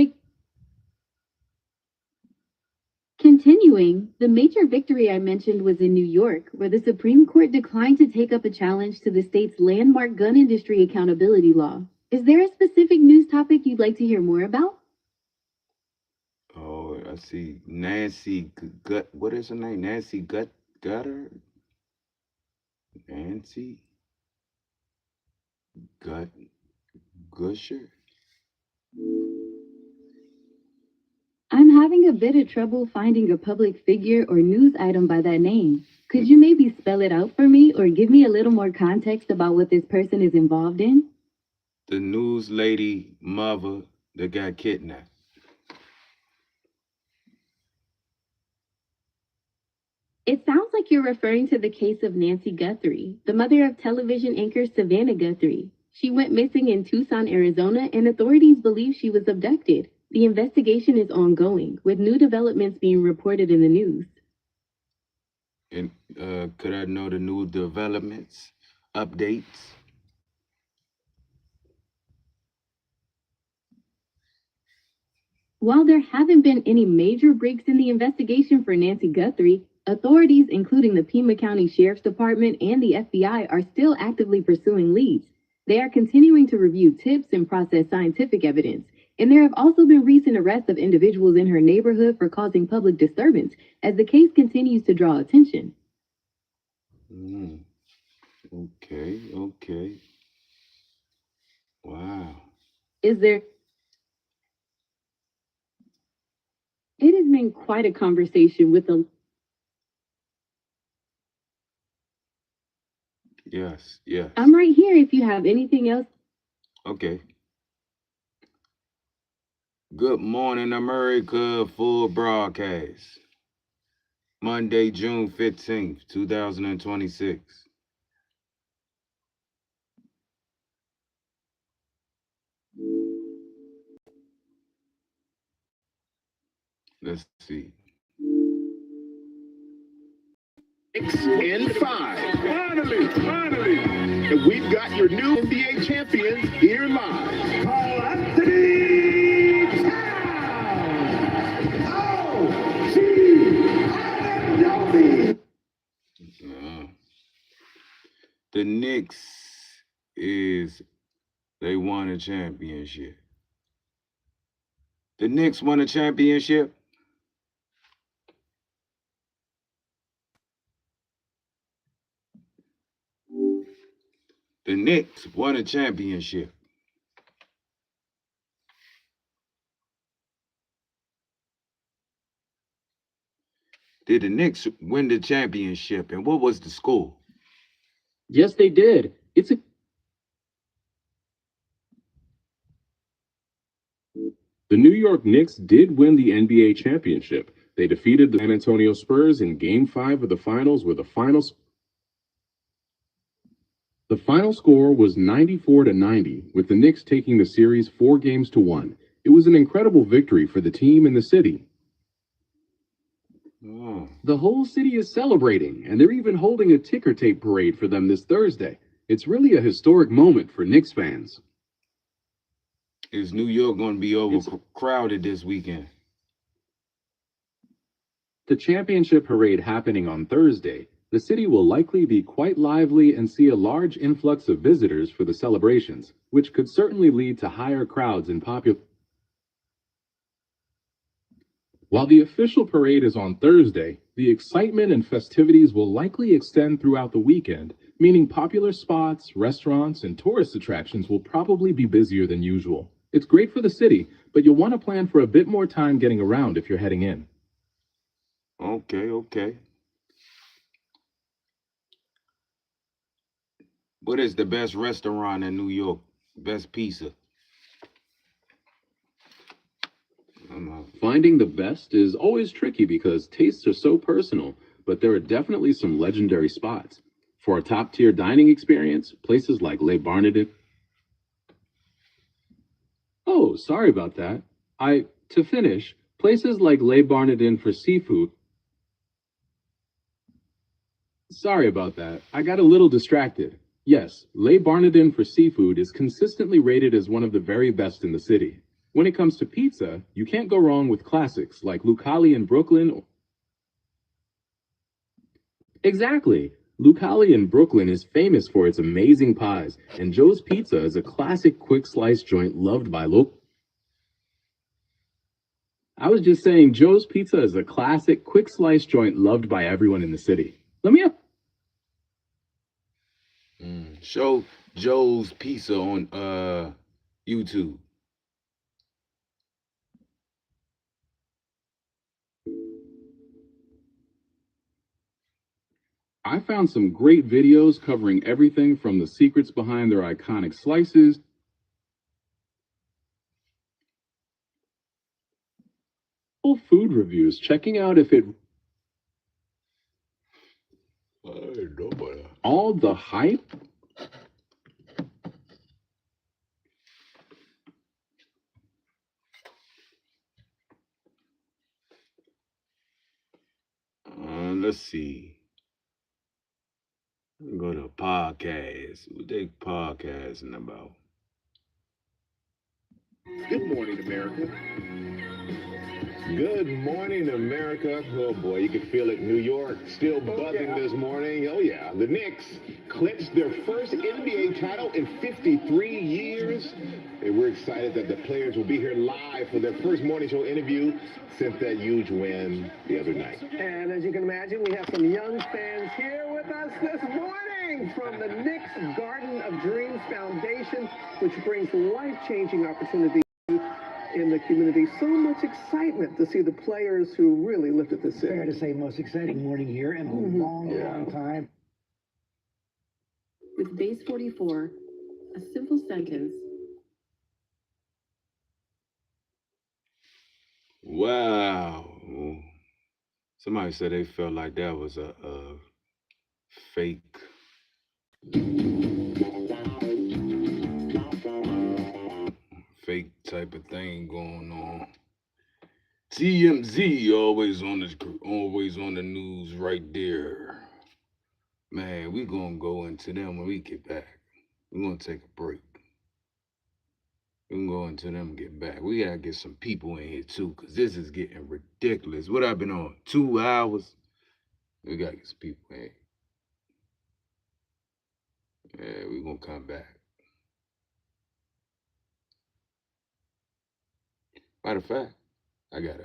Continuing, the major victory I mentioned was in New York, where the Supreme Court declined to take up a challenge to the state's landmark gun industry accountability law. Is there a specific news topic you'd like to hear more about? Oh, I see. Nancy Gut. What is her name? Nancy Gutter. Nancy Gut Gusher. I'm having a bit of trouble finding a public figure or news item by that name. Could you maybe spell it out for me or give me a little more context about what this person is involved in? The news lady mother that got kidnapped. It sounds like you're referring to the case of Nancy Guthrie, the mother of television anchor Savannah Guthrie. She went missing in Tucson, Arizona, and authorities believe she was abducted. The investigation is ongoing, with new developments being reported in the news. And could I know the new developments, updates? While there haven't been any major breaks in the investigation for Nancy Guthrie, authorities, including the Pima County Sheriff's Department and the FBI, are still actively pursuing leads. They are continuing to review tips and process scientific evidence. And there have also been recent arrests of individuals in her neighborhood for causing public disturbance as the case continues to draw attention. Okay. Wow. It has been quite a conversation with the... Yes. I'm right here if you have anything else. Okay. Good morning, America. Full broadcast. Monday, June 15th, 2026. Let's see. In 5. Finally. And we've got your new NBA champions here live. Carl Anthony Towns. The Knicks they won a championship. The Knicks won a championship. The Knicks won a championship. Did the Knicks win the championship? And what was the score? Yes, they did. The New York Knicks did win the NBA championship. They defeated the San Antonio Spurs in Game 5 of the finals, where the final score was 94-90, with the Knicks taking the series 4-1. It was an incredible victory for the team and the city. The whole city is celebrating, and they're even holding a ticker tape parade for them this Thursday. It's really a historic moment for Knicks fans. Is New York going to be overcrowded this weekend? The championship parade happening on Thursday, the city will likely be quite lively and see a large influx of visitors for the celebrations, which could certainly lead to higher crowds in popular... While the official parade is on Thursday, the excitement and festivities will likely extend throughout the weekend, meaning popular spots, restaurants, and tourist attractions will probably be busier than usual. It's great for the city, but you'll want to plan for a bit more time getting around if you're heading in. Okay. What is the best restaurant in New York? Best pizza? Finding the best is always tricky because tastes are so personal, but there are definitely some legendary spots. For a top-tier dining experience, places like Les Barnardin... Oh, sorry about that. To finish, places like Les Barnardin for seafood... Sorry about that. I got a little distracted. Yes, Les Barnardin for seafood is consistently rated as one of the very best in the city. When it comes to pizza, you can't go wrong with classics like Lucali in Brooklyn. Exactly. Lucali in Brooklyn is famous for its amazing pies, and Joe's Pizza is a classic quick slice joint loved by local. I was just saying, Joe's Pizza is a classic quick slice joint loved by everyone in the city. Let me up. Show Joe's Pizza on YouTube. I found some great videos covering everything from the secrets behind their iconic slices food reviews, checking out if it all the hype. Let's see. Go to podcast. What they podcasting about? Good morning, America. Good morning, America. Oh boy, you can feel it. New York still buzzing this morning. Oh yeah, the Knicks clinched their first NBA title in 53 years. And we're excited that the players will be here live for their first morning show interview since that huge win the other night. And as you can imagine, we have some young fans here with us this morning from the Knicks Garden of Dreams Foundation, which brings life-changing opportunities in the community. So much excitement to see the players who really lifted this city. Fair to say, most exciting morning here in a long time. With base 44, a simple sentence. Wow. Somebody said they felt like that was a fake. Fake type of thing going on. TMZ always on the news right there. Man, we gonna go into them when we get back. We're gonna take a break. We can go into them and get back. We gotta get some people in here too, cause this is getting ridiculous. What I've been on 2 hours. We gotta get some people in here. Yeah, we gonna come back. Matter of fact, I got